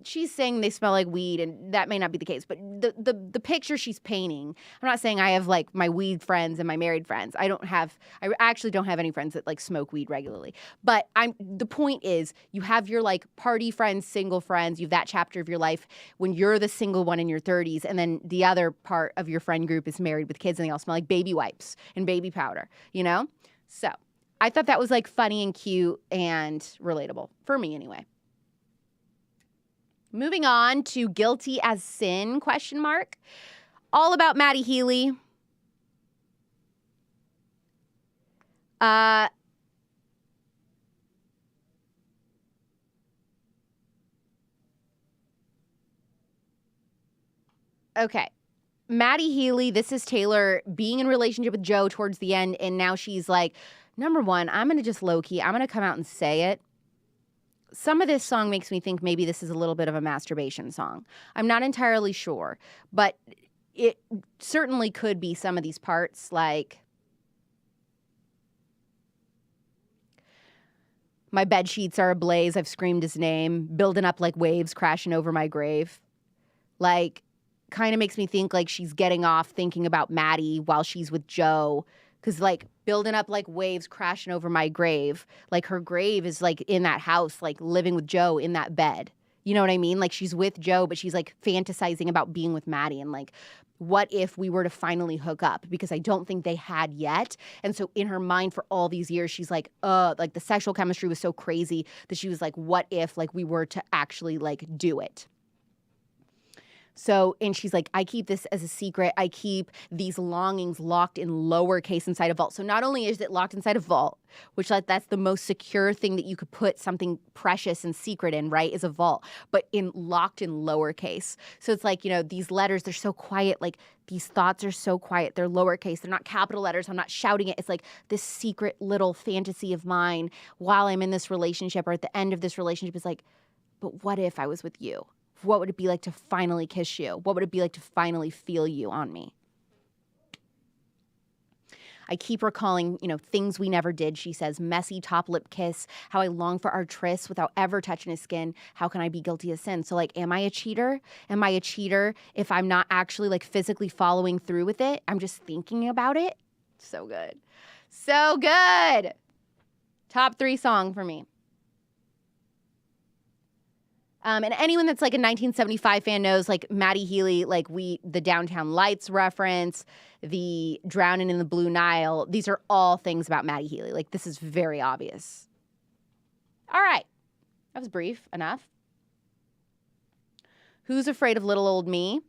she's saying they smell like weed, and that may not be the case, but the picture she's painting, I'm not saying I have like my weed friends and my married friends. I actually don't have any friends that like smoke weed regularly. But the point is, you have your like party friends, single friends, you have that chapter of your life when you're the single one in your 30s, and then the other part of your friend group is married with kids and they all smell like baby wipes and baby powder, So I thought that was like funny and cute and relatable for me anyway. Moving on to Guilty as Sin, ? All about Maddie Healy. Okay. Maddie Healy, this is Taylor being in a relationship with Joe towards the end, and now she's like, number one, I'm going to just low-key, I'm going to come out and say it. Some of this song makes me think maybe this is a little bit of a masturbation song. I'm not entirely sure, but it certainly could be some of these parts, like, my bed sheets are ablaze, I've screamed his name, building up like waves crashing over my grave. Like, kind of makes me think like she's getting off thinking about Maddie while she's with Joe. Because, like, building up like waves crashing over my grave. Like, her grave is, like, in that house, like, living with Joe in that bed. You know what I mean? Like, she's with Joe, but she's, like, fantasizing about being with Maddie. And, like, what if we were to finally hook up? Because I don't think they had yet. And so in her mind for all these years, she's like, like, the sexual chemistry was so crazy that she was like, what if, like, we were to actually, like, do it? So, and she's like, I keep this as a secret. I keep these longings locked in lowercase inside a vault. So not only is it locked inside a vault, which that's the most secure thing that you could put something precious and secret in, right, is a vault, but locked in lowercase. So it's like, these letters, they're so quiet. Like, these thoughts are so quiet. They're lowercase. They're not capital letters. I'm not shouting it. It's like this secret little fantasy of mine while I'm in this relationship, or at the end of this relationship is like, but what if I was with you? What would it be like to finally kiss you? What would it be like to finally feel you on me? I keep recalling, things we never did, she says. Messy top lip kiss. How I long for our tryst without ever touching his skin. How can I be guilty of sin? So, like, am I a cheater? Am I a cheater if I'm not actually, like, physically following through with it? I'm just thinking about it. So good. So good. Top 3 song for me. And anyone that's like a 1975 fan knows, like, Maddie Healy, like, the Downtown Lights reference, the Drowning in the Blue Nile, these are all things about Maddie Healy. Like, this is very obvious. All right. That was brief enough. Who's Afraid of Little Old Me?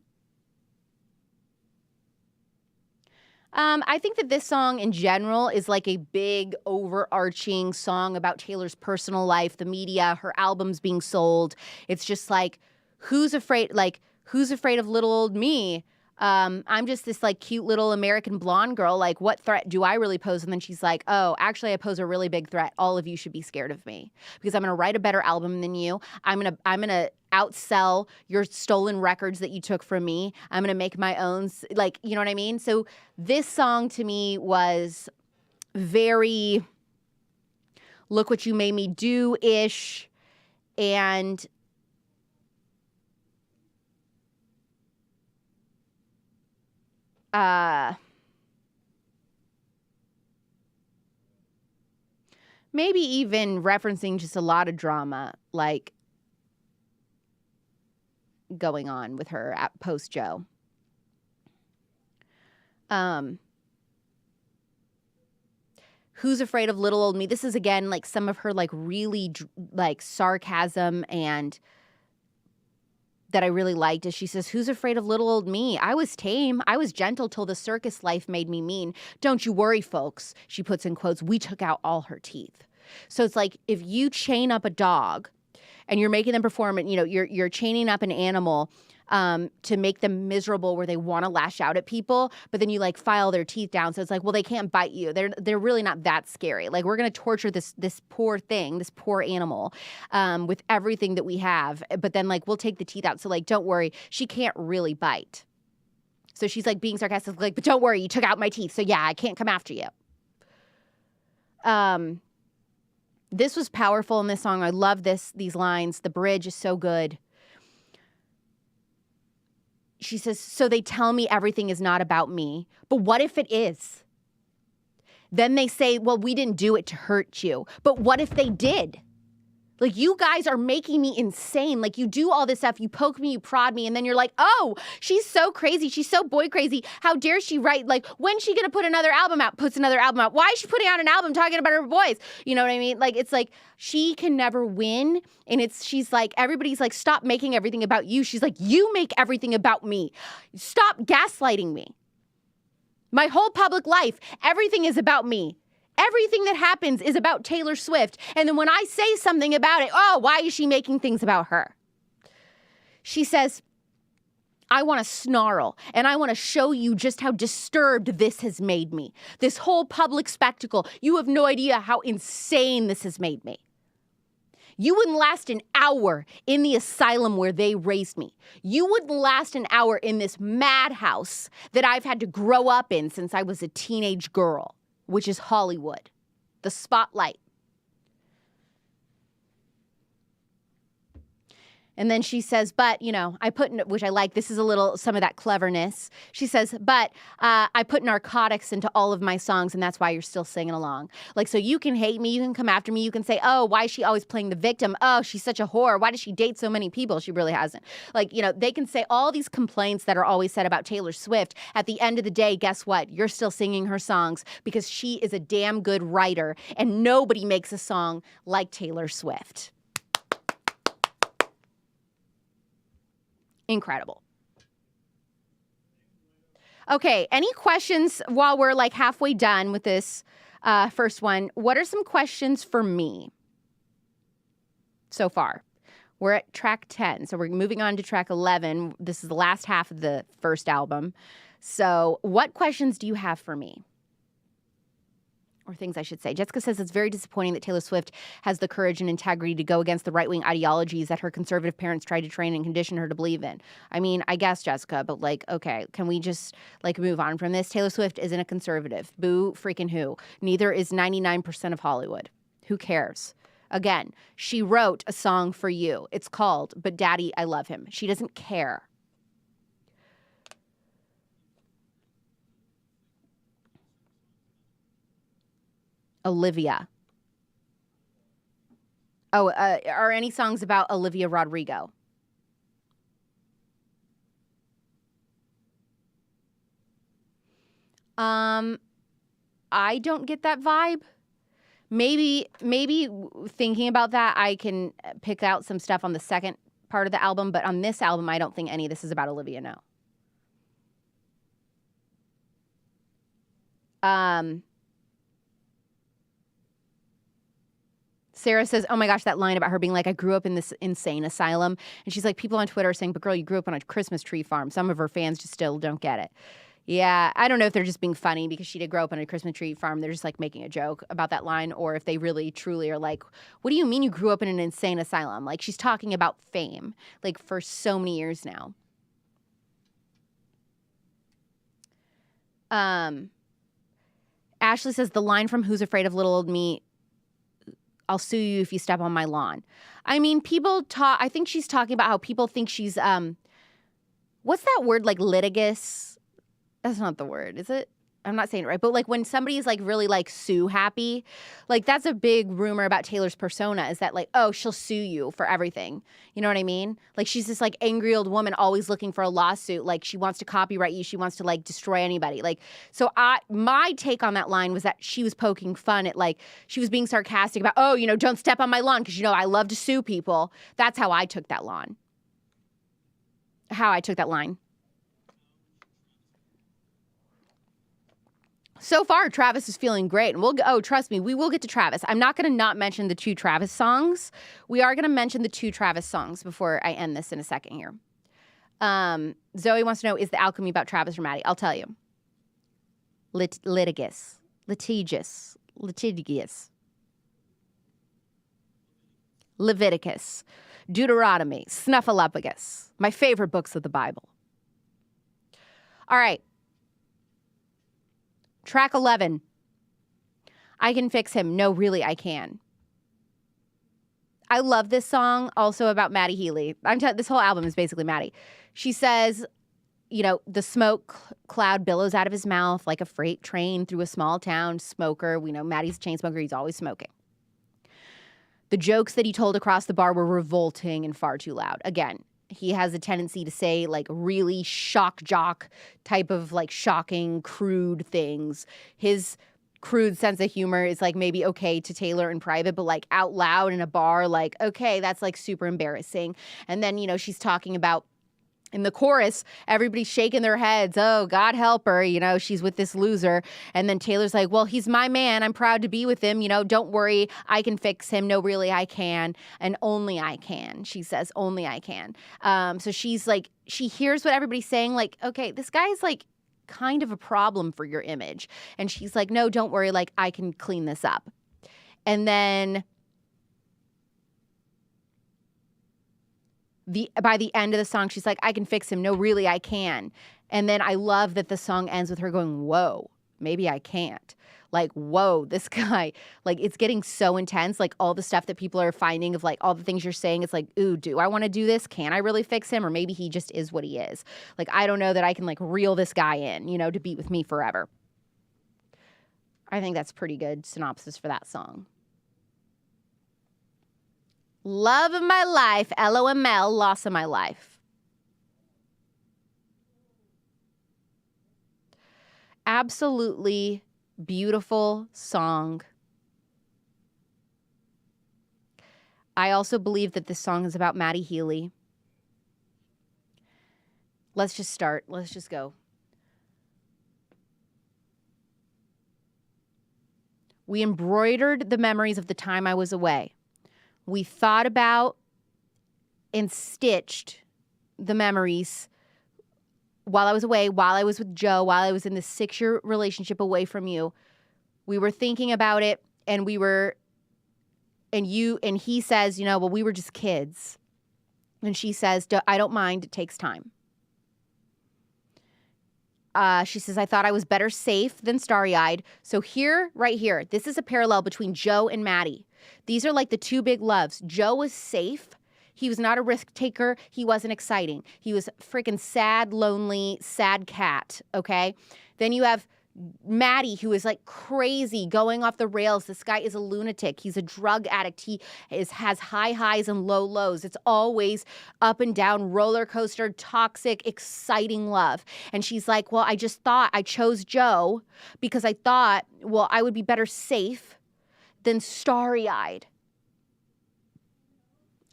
I think that this song in general is like a big overarching song about Taylor's personal life, the media, her albums being sold. It's just like, who's afraid of little old me? I'm just this like cute little American blonde girl. Like, what threat do I really pose? And then she's like, oh, actually I pose a really big threat. All of you should be scared of me because I'm going to write a better album than you. I'm going to outsell your stolen records that you took from me. I'm going to make my own, like, you know what I mean? So this song to me was very look what you made me do-ish. And maybe even referencing just a lot of drama, like, going on with her at post Joe. Who's Afraid of Little Old Me? This is again like some of her like really like sarcasm and that I really liked is she says, who's afraid of little old me? I was tame. I was gentle till the circus life made me mean. Don't you worry, folks. She puts in quotes, we took out all her teeth. So it's like if you chain up a dog and you're making them perform, and you're chaining up an animal to make them miserable where they want to lash out at people, but then you like file their teeth down. So it's like, well, they can't bite you. They're really not that scary. Like, we're going to torture this poor thing, this poor animal with everything that we have. But then like, we'll take the teeth out. So like, don't worry, she can't really bite. So she's like being sarcastic, like, but don't worry, you took out my teeth. So yeah, I can't come after you. This was powerful in this song. I love these lines. The bridge is so good. She says, so they tell me everything is not about me, but what if it is? Then they say, well, we didn't do it to hurt you, but what if they did? Like, you guys are making me insane. Like, you do all this stuff, you poke me, you prod me, and then you're like, oh, she's so crazy. She's so boy crazy. How dare she write, like, when's she gonna put another album out? Puts another album out. Why is she putting out an album talking about her boys? You know what I mean? Like, it's like, she can never win. And she's like, everybody's like, stop making everything about you. She's like, you make everything about me. Stop gaslighting me. My whole public life, everything is about me. Everything that happens is about Taylor Swift. And then when I say something about it, oh, why is she making things about her? She says, I want to snarl and I want to show you just how disturbed this has made me. This whole public spectacle. You have no idea how insane this has made me. You wouldn't last an hour in the asylum where they raised me. You wouldn't last an hour in this madhouse that I've had to grow up in since I was a teenage girl, which is Hollywood, the spotlight. And then she says, but, I put in, which I like, this is some of that cleverness. She says, but I put narcotics into all of my songs, and that's why you're still singing along. Like, so you can hate me, you can come after me, you can say, oh, why is she always playing the victim? Oh, she's such a whore. Why does she date so many people? She really hasn't. Like, they can say all these complaints that are always said about Taylor Swift. At the end of the day, guess what? You're still singing her songs because she is a damn good writer, and nobody makes a song like Taylor Swift. Incredible. Okay, any questions while we're like halfway done with this first one? What are some questions for me so far? We're at track 10, so we're moving on to track 11. This is the last half of the first album. So what questions do you have for me? Or things I should say. Jessica says it's very disappointing that Taylor Swift has the courage and integrity to go against the right-wing ideologies that her conservative parents tried to train and condition her to believe in. I mean, I guess, Jessica, but like, okay, can we just like move on from this? Taylor Swift isn't a conservative. Boo freaking who. Neither is 99% of Hollywood. Who cares? Again, she wrote a song for you. It's called But Daddy, I Love Him. She doesn't care. Olivia. Oh, are any songs about Olivia Rodrigo? I don't get that vibe. Maybe thinking about that, I can pick out some stuff on the second part of the album, but on this album, I don't think any of this is about Olivia, no. Sarah says, oh my gosh, that line about her being like, I grew up in this insane asylum. And she's like, people on Twitter are saying, but girl, you grew up on a Christmas tree farm. Some of her fans just still don't get it. Yeah, I don't know if they're just being funny because she did grow up on a Christmas tree farm. They're just like making a joke about that line, or if they really truly are like, what do you mean you grew up in an insane asylum? Like, she's talking about fame, like, for so many years now. Ashley says, the line from Who's Afraid of Little Old Me, I'll sue you if you step on my lawn. I mean, people talk, I think she's talking about how people think she's, what's that word, like litigious? That's not the word, is it? I'm not saying it right. But like when somebody's like really like sue happy, like that's a big rumor about Taylor's persona, is that like, oh, she'll sue you for everything. You know what I mean? Like she's this like angry old woman always looking for a lawsuit. Like she wants to copyright you. She wants to like destroy anybody. Like, so my take on that line was that she was poking fun at, like, she was being sarcastic about, oh, you know, don't step on my lawn because, you know, I love to sue people. That's how I took that line. How I took that line. So far, Travis is feeling great. And trust me, we will get to Travis. I'm not going to not mention the 2 Travis songs. We are going to mention the 2 Travis songs before I end this in a second here. Zoe wants to know, is the alchemy about Travis or Maddie? I'll tell you. Litigious. Leviticus. Deuteronomy. Snuffleupagus. My favorite books of the Bible. All right. Track 11, I Can Fix Him. No, really, I can. I love this song, also about Maddie Healy. This whole album is basically Maddie. She says, you know, the smoke cloud billows out of his mouth like a freight train through a small town. Smoker. We know Maddie's a chain smoker. He's always smoking. The jokes that he told across the bar were revolting and far too loud. Again, he has a tendency to say like really shock jock type of like shocking, crude things. His crude sense of humor is like maybe okay to Taylor in private, but like out loud in a bar, like, okay, that's like super embarrassing. And then, you know, she's talking about in the chorus, everybody's shaking their heads. Oh, God help her. You know, she's with this loser. And then Taylor's like, well, he's my man. I'm proud to be with him. You know, don't worry. I can fix him. No, really, I can. And only I can. She says, only I can. So she's like, she hears what everybody's saying. Like, okay, this guy's like kind of a problem for your image. And she's like, no, don't worry. Like, I can clean this up. And then by the end of the song, she's like, I can fix him. No, really, I can. And then I love that the song ends with her going, whoa, maybe I can't. Like, whoa, this guy, like, it's getting so intense. Like, all the stuff that people are finding of, like, all the things you're saying, it's like, ooh, do I want to do this? Can I really fix him? Or maybe he just is what he is. Like, I don't know that I can, like, reel this guy in, you know, to be with me forever. I think that's pretty good synopsis for that song. Love of my life, LOML, loss of my life. Absolutely beautiful song. I also believe that this song is about Maddie Healy. Let's just start. Let's just go. We embroidered the memories of the time I was away. We thought about and stitched the memories while I was away, while I was with Joe, while I was in this 6-year relationship away from you. We were thinking about it, and he says, you know, well, we were just kids. And she says, I don't mind, it takes time. She says, I thought I was better safe than starry-eyed. So here, right here, this is a parallel between Joe and Maddie. These are like the 2 big loves. Joe was safe. He was not a risk taker. He wasn't exciting. He was freaking sad, lonely, sad cat, okay? Then you have Maddie, who is like crazy, going off the rails. This guy is a lunatic. He's a drug addict. He has high highs and low lows. It's always up and down, roller coaster, toxic, exciting love. And she's like, well, I just thought I chose Joe because I thought, well, I would be better safe than starry-eyed.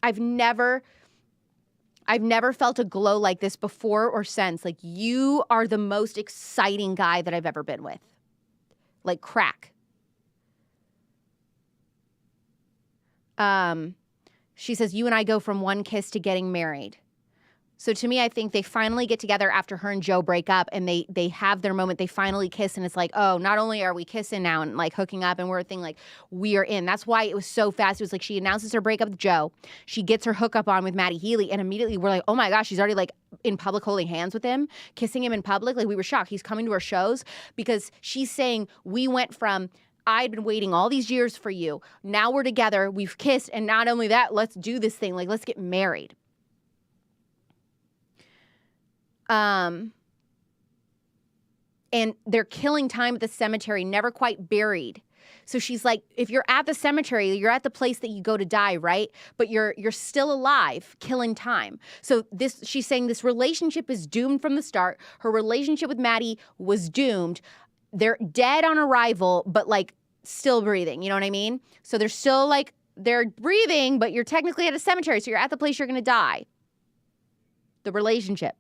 I've never felt a glow like this before or since. Like, you are the most exciting guy that I've ever been with. Like, crack. She says, you and I go from one kiss to getting married. So to me, I think they finally get together after her and Joe break up, and they have their moment. They finally kiss, and it's like, oh, not only are we kissing now and like hooking up, and we're a thing, like, we are in. That's why it was so fast. It was like she announces her breakup with Joe. She gets her hookup on with Maddie Healy, and immediately we're like, oh my gosh, she's already like in public holding hands with him, kissing him in public. Like, we were shocked. He's coming to our shows because she's saying, we went from, I'd been waiting all these years for you. Now we're together. We've kissed. And not only that, let's do this thing. Like, let's get married. And they're killing time at the cemetery, never quite buried. So she's like, if you're at the cemetery, you're at the place that you go to die, right? But you're still alive, killing time. So she's saying this relationship is doomed from the start. Her relationship with Maddie was doomed. They're dead on arrival, but like still breathing. You know what I mean? So they're still like, they're breathing, but you're technically at a cemetery. So you're at the place you're going to die. The relationship.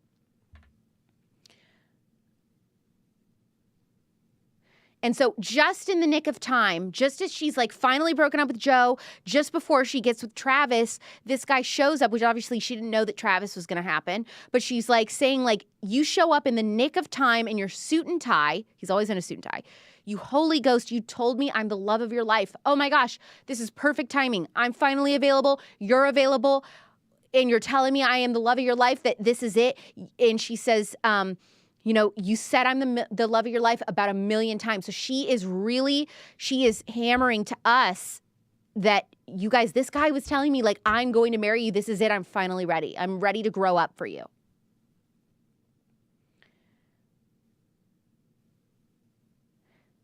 And so just in the nick of time, just as she's like finally broken up with Joe, just before she gets with Travis, this guy shows up, which obviously she didn't know that Travis was going to happen. But she's like saying, like, you show up in the nick of time in your suit and tie. He's always in a suit and tie. You Holy Ghost, you told me I'm the love of your life. Oh my gosh, this is perfect timing. I'm finally available. You're available. And you're telling me I am the love of your life, that this is it. And she says, you know, you said I'm the love of your life about 1 million times. So she is hammering to us that, you guys, this guy was telling me, like, I'm going to marry you. This is it. I'm finally ready. I'm ready to grow up for you.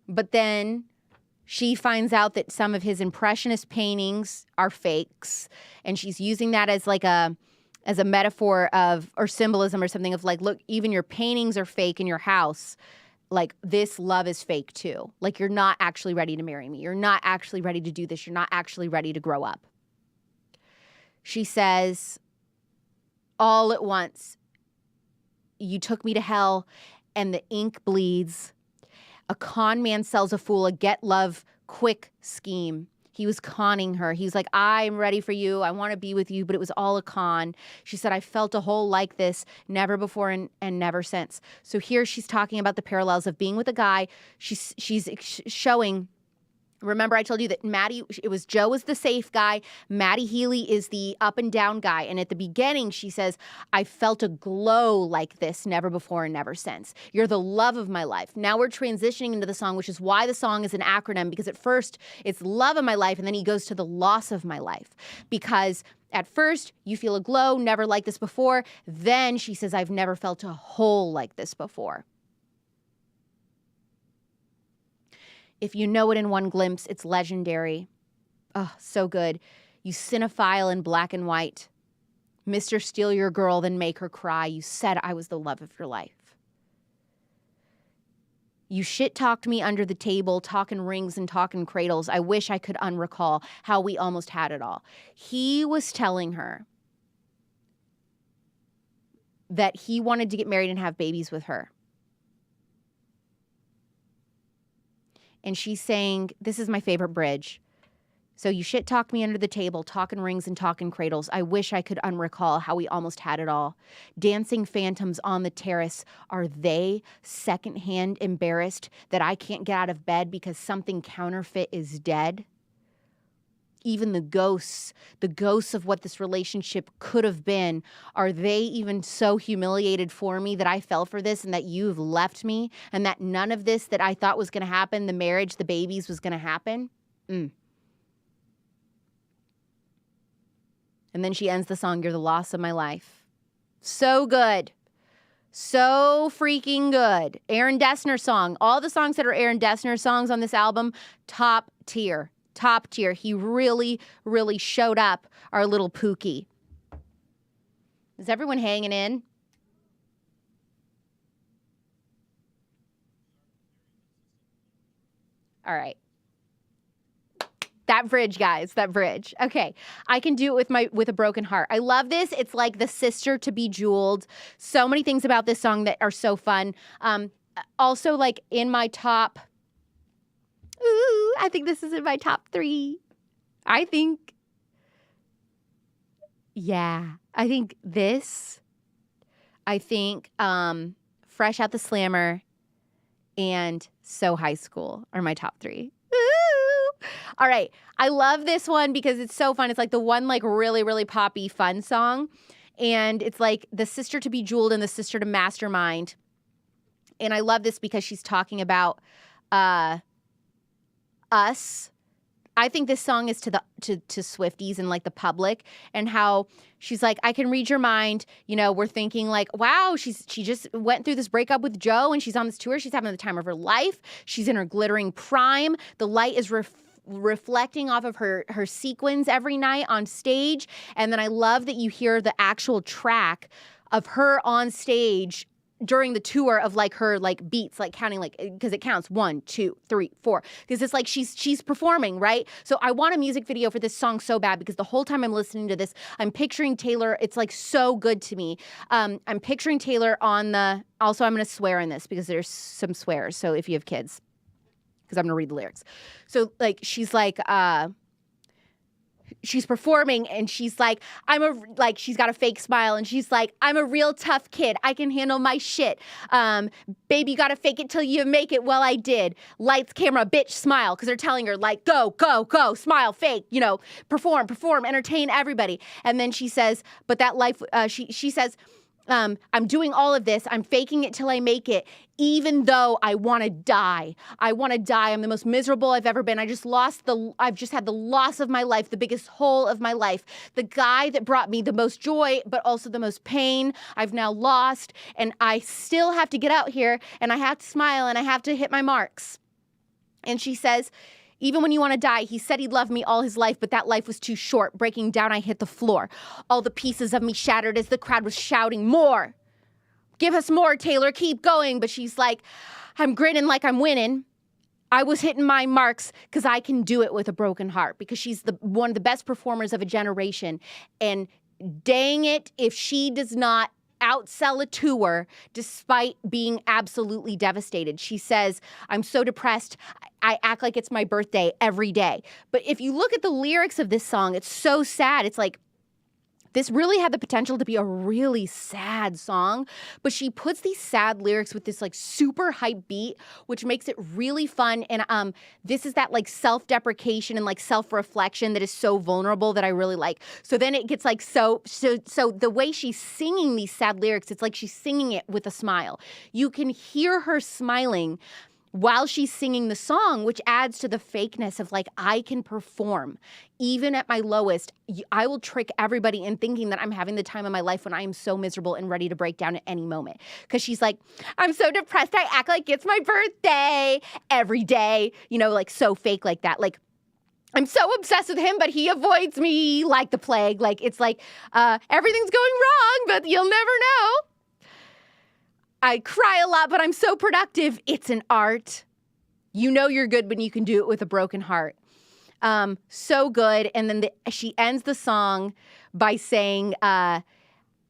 But then she finds out that some of his impressionist paintings are fakes. And she's using that as like as a metaphor of, or symbolism or something of like, look, even your paintings are fake in your house. Like, this love is fake too. Like, you're not actually ready to marry me. You're not actually ready to do this. You're not actually ready to grow up. She says, all at once, you took me to hell and the ink bleeds. A con man sells a fool a get love quick scheme. He was conning her. He's like, I'm ready for you. I want to be with you, but it was all a con. She said, I felt a hole like this, never before and never since. So here she's talking about the parallels of being with a guy. She's showing, remember I told you that Joe was the safe guy. Maddie Healy is the up and down guy. And at the beginning, she says, I felt a glow like this, never before and never since. You're the love of my life. Now we're transitioning into the song, which is why the song is an acronym, because at first it's love of my life. And then he goes to the loss of my life, because at first you feel a glow, never like this before. Then she says, I've never felt a hole like this before. If you know it in one glimpse, it's legendary. Oh, so good. You cinephile in black and white. Mr. Steal your girl, then make her cry. You said I was the love of your life. You shit-talked me under the table, talking rings and talking cradles. I wish I could unrecall how we almost had it all. He was telling her that he wanted to get married and have babies with her. And she's saying, this is my favorite bridge. So you shit-talked me under the table, talking rings and talking cradles. I wish I could unrecall how we almost had it all. Dancing phantoms on the terrace. Are they secondhand embarrassed that I can't get out of bed because something counterfeit is dead? Even the ghosts of what this relationship could have been, are they even so humiliated for me that I fell for this and that you've left me and that none of this that I thought was going to happen, the marriage, the babies, was going to happen? And then she ends the song, you're the loss of my life. So good. So freaking good. Aaron Dessner song. All the songs that are Aaron Dessner songs on this album, top tier. Top tier. He really, really showed up our little Pookie. Is everyone hanging in? All right. That bridge, guys, that bridge. Okay, I can do it with a broken heart. I love this. It's like the sister to be jeweled. So many things about this song that are so fun. Also, like in my top, I think this is in my top 3. I think this. I think Fresh Out the Slammer and So High School are my top 3. All right. I love this one because it's so fun. It's like the one like really, really poppy fun song. And it's like the sister to be jeweled and the sister to mastermind. And I love this because she's talking about us. I think this song is to Swifties and like the public, and how she's like, I can read your mind. You know, we're thinking like, wow, she just went through this breakup with Joe and she's on this tour. She's having the time of her life. She's in her glittering prime. The light is reflecting off of her sequins every night on stage. And then I love that you hear the actual track of her on stage during the tour of like her like beats, like counting, like, because it counts 1, 2, 3, 4, because it's like she's performing, right? So I want a music video for this song so bad, because the whole time I'm listening to this, I'm picturing Taylor. It's like so good to me. I'm picturing Taylor on the, also I'm going to swear in this because there's some swears. So if you have kids, because I'm going to read the lyrics. So like, she's like, she's performing and she's like, she's got a fake smile and she's like, I'm a real tough kid. I can handle my shit. Baby, you gotta fake it till you make it. Well, I did. Lights, camera, bitch, smile. Because they're telling her like, go, go, go, smile, fake, you know, perform, entertain everybody. And then she says, but that life, she says, I'm doing all of this. I'm faking it till I make it, even though I want to die. I want to die. I'm the most miserable I've ever been. I've just had the loss of my life, the biggest hole of my life. The guy that brought me the most joy, but also the most pain, I've now lost. And I still have to get out here and I have to smile and I have to hit my marks. And she says, even when you want to die, he said he'd love me all his life, but that life was too short. Breaking down, I hit the floor. All the pieces of me shattered as the crowd was shouting, more. Give us more, Taylor. Keep going. But she's like, I'm grinning like I'm winning. I was hitting my marks because I can do it with a broken heart, because she's one of the best performers of a generation. And dang it, if she does not outsell a tour despite being absolutely devastated. She says, I'm so depressed, I act like it's my birthday every day. But if you look at the lyrics of this song, it's so sad. It's like, this really had the potential to be a really sad song, but she puts these sad lyrics with this like super hype beat, which makes it really fun. And this is that like self-deprecation and like self-reflection that is so vulnerable that I really like. So then it gets like so the way she's singing these sad lyrics, it's like she's singing it with a smile. You can hear her smiling while she's singing the song, which adds to the fakeness of like, I can perform. Even at my lowest, I will trick everybody in thinking that I'm having the time of my life when I am so miserable and ready to break down at any moment. Because she's like, I'm so depressed, I act like it's my birthday every day. You know, like so fake like that. Like, I'm so obsessed with him, but he avoids me like the plague. Like, it's like, everything's going wrong, but you'll never know. I cry a lot, but I'm so productive. It's an art. You know you're good when you can do it with a broken heart. So good. And then she ends the song by saying, you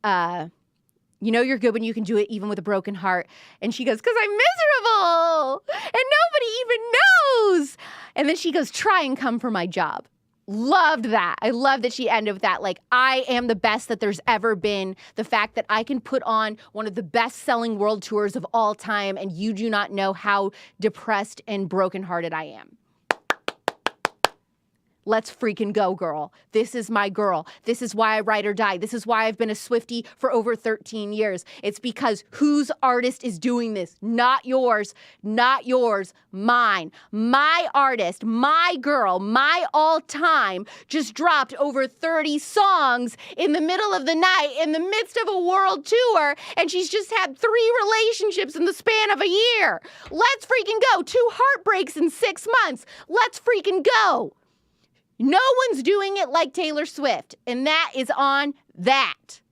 know you're good when you can do it even with a broken heart. And she goes, because I'm miserable and nobody even knows. And then she goes, try and come for my job. Loved that. I love that she ended with that. Like, I am the best that there's ever been. The fact that I can put on one of the best-selling world tours of all time, and you do not know how depressed and brokenhearted I am. Let's freaking go, girl. This is my girl. This is why I ride or die. This is why I've been a Swiftie for over 13 years. It's because whose artist is doing this? Not yours, mine. My artist, my girl, my all-time just dropped over 30 songs in the middle of the night in the midst of a world tour, and she's just had 3 relationships in the span of a year. Let's freaking go. 2 heartbreaks in 6 months. Let's freaking go. No one's doing it like Taylor Swift, and that is on that.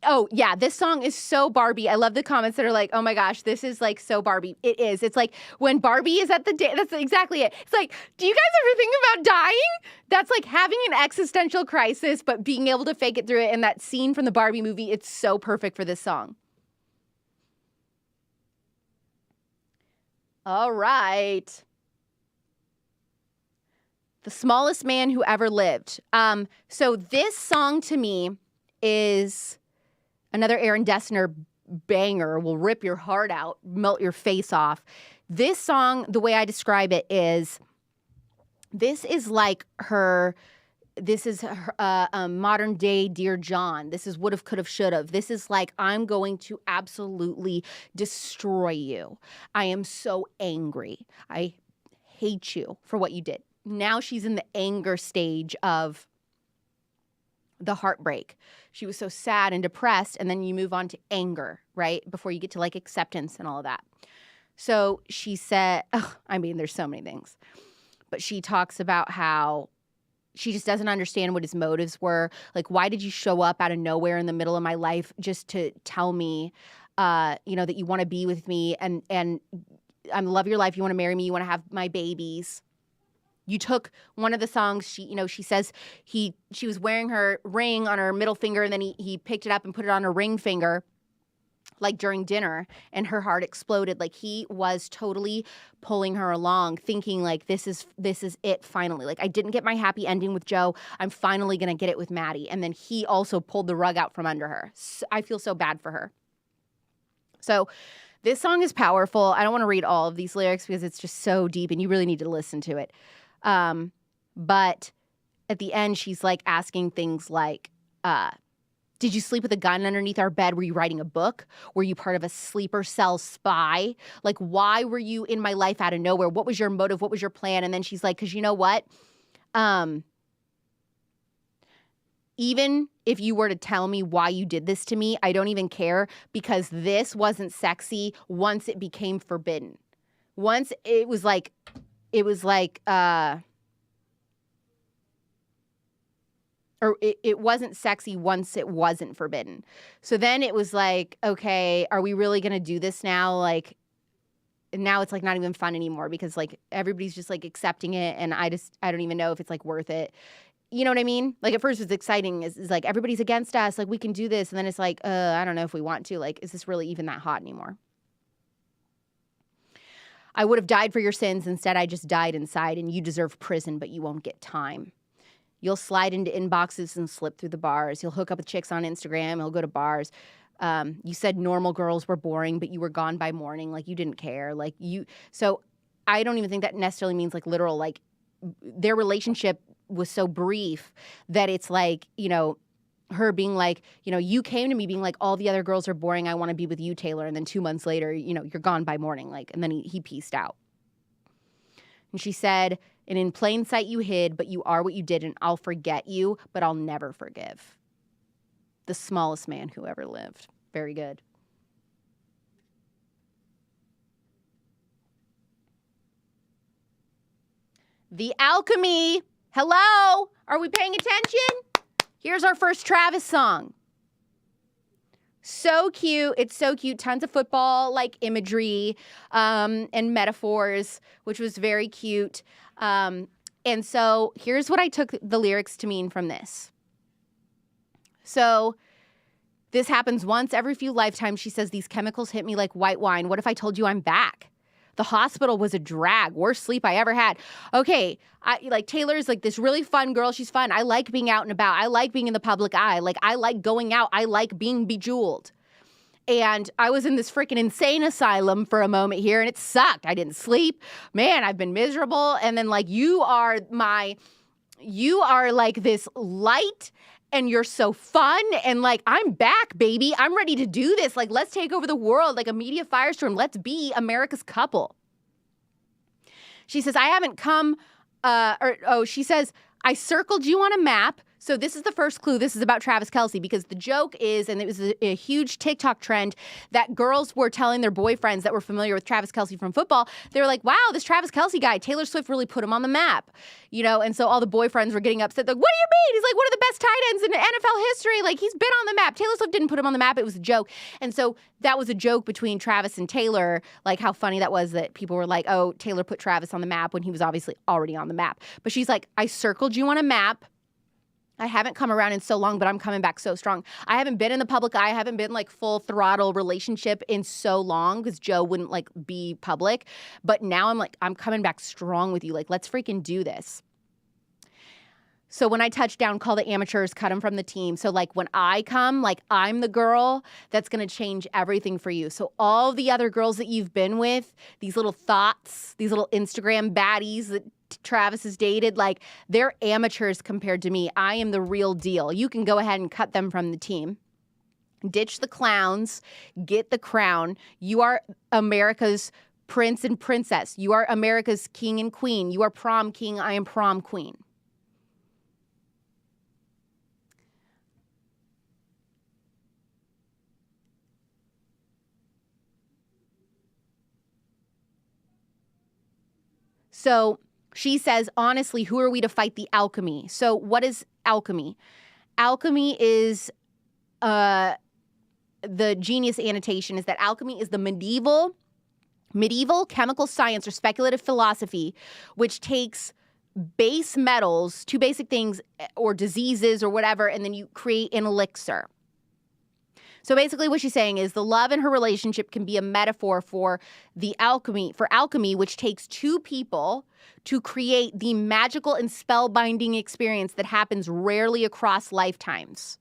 Oh, yeah, this song is so Barbie. I love the comments that are like, oh my gosh, this is like so Barbie. It is. It's like when Barbie is at the day, that's exactly it. It's like, do you guys ever think about dying? That's like having an existential crisis, but being able to fake it through it. And that scene from the Barbie movie, it's so perfect for this song. All right. The smallest man who ever lived. So this song to me is another Aaron Dessner banger. Will rip your heart out, melt your face off. This song, the way I describe it is, this is like her. This is modern day Dear John. This is would've, could've, should've. This is like, I'm going to absolutely destroy you. I am so angry. I hate you for what you did. Now she's in the anger stage of the heartbreak. She was so sad and depressed, and then you move on to anger, right? Before you get to like acceptance and all of that. So she said, there's so many things. But she talks about how she just doesn't understand what his motives were. Like, why did you show up out of nowhere in the middle of my life just to tell me, that you want to be with me and I love your life. You want to marry me. You want to have my babies. You took one of the songs. She says she was wearing her ring on her middle finger, and then he picked it up and put it on her ring finger, like during dinner, and her heart exploded. Like he was totally pulling her along, thinking like, this is it finally. Like I didn't get my happy ending with Joe. I'm finally going to get it with Maddie. And then he also pulled the rug out from under her. So I feel so bad for her. So this song is powerful. I don't want to read all of these lyrics because it's just so deep and you really need to listen to it. But at the end, she's like asking things like, did you sleep with a gun underneath our bed? Were you writing a book? Were you part of a sleeper cell spy? Like, why were you in my life out of nowhere? What was your motive? What was your plan? And then she's like, because you know what? Even if you were to tell me why you did this to me, I don't even care, because this wasn't sexy once it became forbidden. Once it was like, or it wasn't sexy once it wasn't forbidden. So then it was like, okay, are we really going to do this now? Like, now it's like not even fun anymore because like everybody's just like accepting it. And I don't even know if it's like worth it. You know what I mean? Like at first it's exciting. Is like everybody's against us. Like we can do this. And then it's like, I don't know if we want to. Like, is this really even that hot anymore? I would have died for your sins. Instead, I just died inside, and you deserve prison, but you won't get time. You'll slide into inboxes and slip through the bars. You'll hook up with chicks on Instagram. He'll go to bars. You said normal girls were boring, but you were gone by morning. Like you didn't care. Like you. So I don't even think that necessarily means like literal. Like their relationship was so brief that it's like, her being like, you came to me being like, all the other girls are boring. I want to be with you, Taylor. And then 2 months later, you're gone by morning. Like, and then he pieced out. And she said, and in plain sight you hid, but you are what you did, and I'll forget you, but I'll never forgive. The smallest man who ever lived. Very good. The Alchemy. Hello? Are we paying attention? Here's our first Travis song. So cute. It's so cute. Tons of football like imagery and metaphors, which was very cute. And so here's what I took the lyrics to mean from this. So this happens once every few lifetimes. She says, these chemicals hit me like white wine. What if I told you I'm back? The hospital was a drag. Worst sleep I ever had. Okay, Taylor's like this really fun girl. She's fun. I like being out and about. I like being in the public eye. Like I like going out. I like being bejeweled. And I was in this freaking insane asylum for a moment here, and it sucked. I didn't sleep. Man, I've been miserable. And then like you are like this light, and you're so fun, and like I'm back, baby. I'm ready to do this. Like, let's take over the world like a media firestorm. Let's be America's couple. She says, I haven't come, she says, I circled you on a map. So this is the first clue. This is about Travis Kelce, because the joke is, and it was a huge TikTok trend, that girls were telling their boyfriends that were familiar with Travis Kelce from football. They were like, wow, this Travis Kelce guy, Taylor Swift really put him on the map. You know, and so all the boyfriends were getting upset. Like, what do you mean? He's like one of the best tight ends in NFL history. Like, he's been on the map. Taylor Swift didn't put him on the map. It was a joke. And so that was a joke between Travis and Taylor, like how funny that was that people were like, oh, Taylor put Travis on the map when he was obviously already on the map. But she's like, I circled you on a map. I haven't come around in so long, but I'm coming back so strong. I haven't been in the public eye. I haven't been like full throttle relationship in so long because Joe wouldn't like be public. But now I'm coming back strong with you. Like, let's freaking do this. So when I touch down, call the amateurs, cut them from the team. So like when I come, like I'm the girl that's going to change everything for you. So all the other girls that you've been with, these little thoughts, these little Instagram baddies that Travis has dated, like they're amateurs compared to me. I am the real deal. You can go ahead and cut them from the team. Ditch the clowns, get the crown. You are America's prince and princess. You are America's king and queen. You are prom king. I am prom queen. So she says, honestly, who are we to fight the alchemy? So what is alchemy? Alchemy is, the genius annotation is that alchemy is the medieval chemical science or speculative philosophy, which takes base metals, two basic things or diseases or whatever, and then you create an elixir. So basically what she's saying is the love in her relationship can be a metaphor for alchemy, which takes two people to create the magical and spellbinding experience that happens rarely across lifetimes.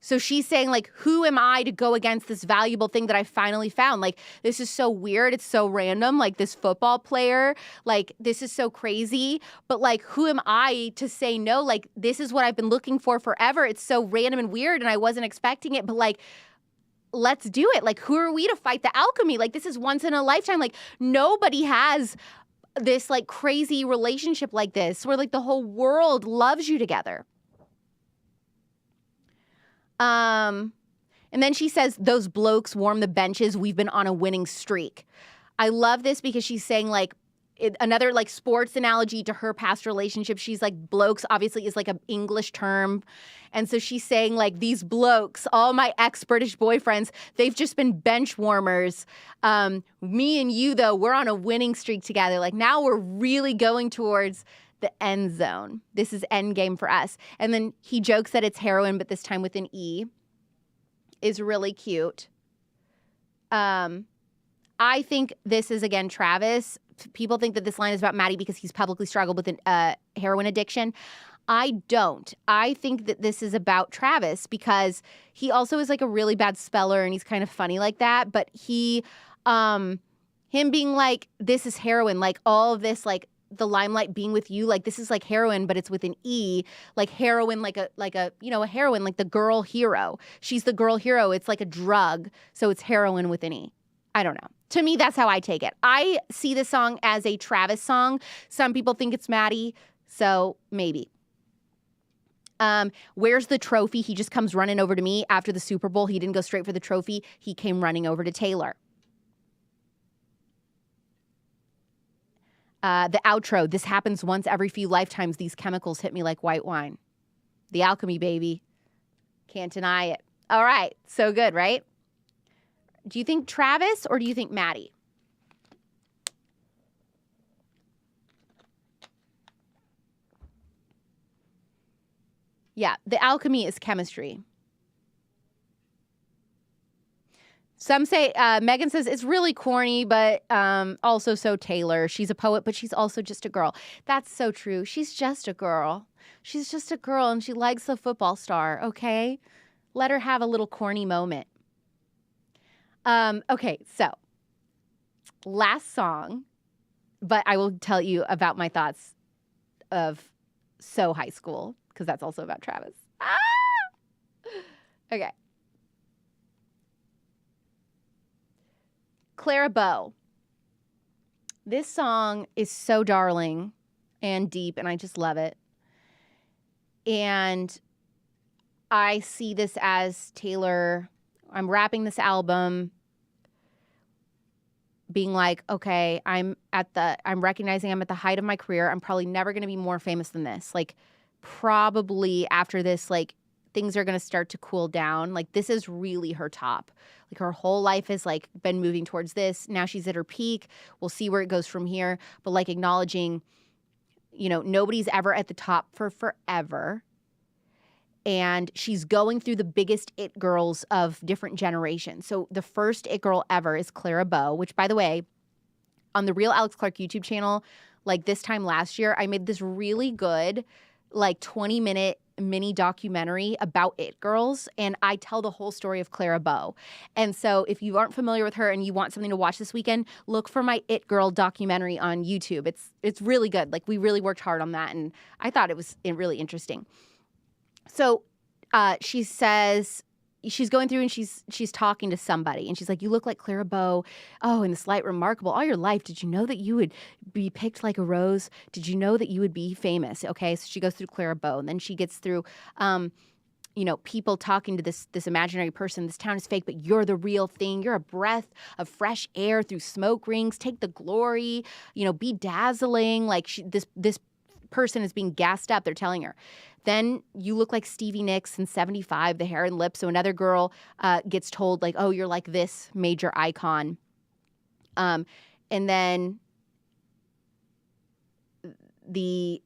So she's saying, like, who am I to go against this valuable thing that I finally found? Like, this is so weird. It's so random. Like, this football player, like, this is so crazy. But, like, who am I to say no? Like, this is what I've been looking for forever. It's so random and weird, and I wasn't expecting it. But, like, let's do it. Like, who are we to fight the alchemy? Like, this is once in a lifetime. Like, nobody has this, like, crazy relationship like this where, like, the whole world loves you together. And then she says, those blokes warm the benches. We've been on a winning streak. I love this because she's saying like another like sports analogy to her past relationship. She's like, blokes obviously is like an English term. And so she's saying like these blokes, all my ex-British boyfriends, they've just been bench warmers. Me and you though, we're on a winning streak together. Like now we're really going towards the end zone. This is end game for us. And then he jokes that it's heroin, but this time with an E. Is really cute. I think this is, again, Travis. People think that this line is about Maddie because he's publicly struggled with an heroin addiction. I don't. I think that this is about Travis because he also is like a really bad speller and he's kind of funny like that. But him being like, this is heroin, like all of this, like, the limelight being with you, like this is like heroin, but it's with an E, like heroin, like a a heroin, like the girl hero. She's the girl hero. It's like a drug, so it's heroin with an E. I don't know. To me, that's how I take it. I see the song as a Travis song. Some people think it's Maddie, so maybe. Where's the trophy? He just comes running over to me after the Super Bowl. He didn't go straight for the trophy. He came running over to Taylor. The outro, this happens once every few lifetimes. These chemicals hit me like white wine. The alchemy, baby. Can't deny it. All right. So good, right? Do you think Travis or do you think Maddie? Yeah, the alchemy is chemistry. Some say, Megan says, it's really corny, but also so Taylor. She's a poet, but she's also just a girl. That's so true. She's just a girl. She's just a girl, and she likes the football star, okay? Let her have a little corny moment. Okay, so last song, but I will tell you about my thoughts of So High School, because that's also about Travis. Ah! Okay. Clara Bow. This song is so darling and deep, and I just love it. And I see this as Taylor, I'm wrapping this album being like, okay, I'm recognizing I'm at the height of my career. I'm probably never going to be more famous than this. Like, probably after this, like, things are going to start to cool down. Like, this is really her top. Like, her whole life has, like, been moving towards this. Now she's at her peak. We'll see where it goes from here. But, like, acknowledging, you know, nobody's ever at the top for forever. And she's going through the biggest it girls of different generations. So the first it girl ever is Clara Bow, which, by the way, on the Real Alex Clark YouTube channel, like this time last year, I made this really good, like 20-minute mini documentary about it girls. And I tell the whole story of Clara Bow. And so if you aren't familiar with her and you want something to watch this weekend, look for my It Girl documentary on YouTube. It's really good. Like, we really worked hard on that. And I thought it was really interesting. So she says, she's going through and she's talking to somebody. And she's like, you look like Clara Bow. Oh, in this light, remarkable. All your life, did you know that you would be picked like a rose? Did you know that you would be famous? Okay, so she goes through Clara Bow. And then she gets through, you know, people talking to this imaginary person. This town is fake, but you're the real thing. You're a breath of fresh air through smoke rings. Take the glory, you know, be dazzling. Like, this person is being gassed up, they're telling her. Then you look like Stevie Nicks in 75, the hair and lips. So another girl gets told, like, oh, you're like this major icon. And then the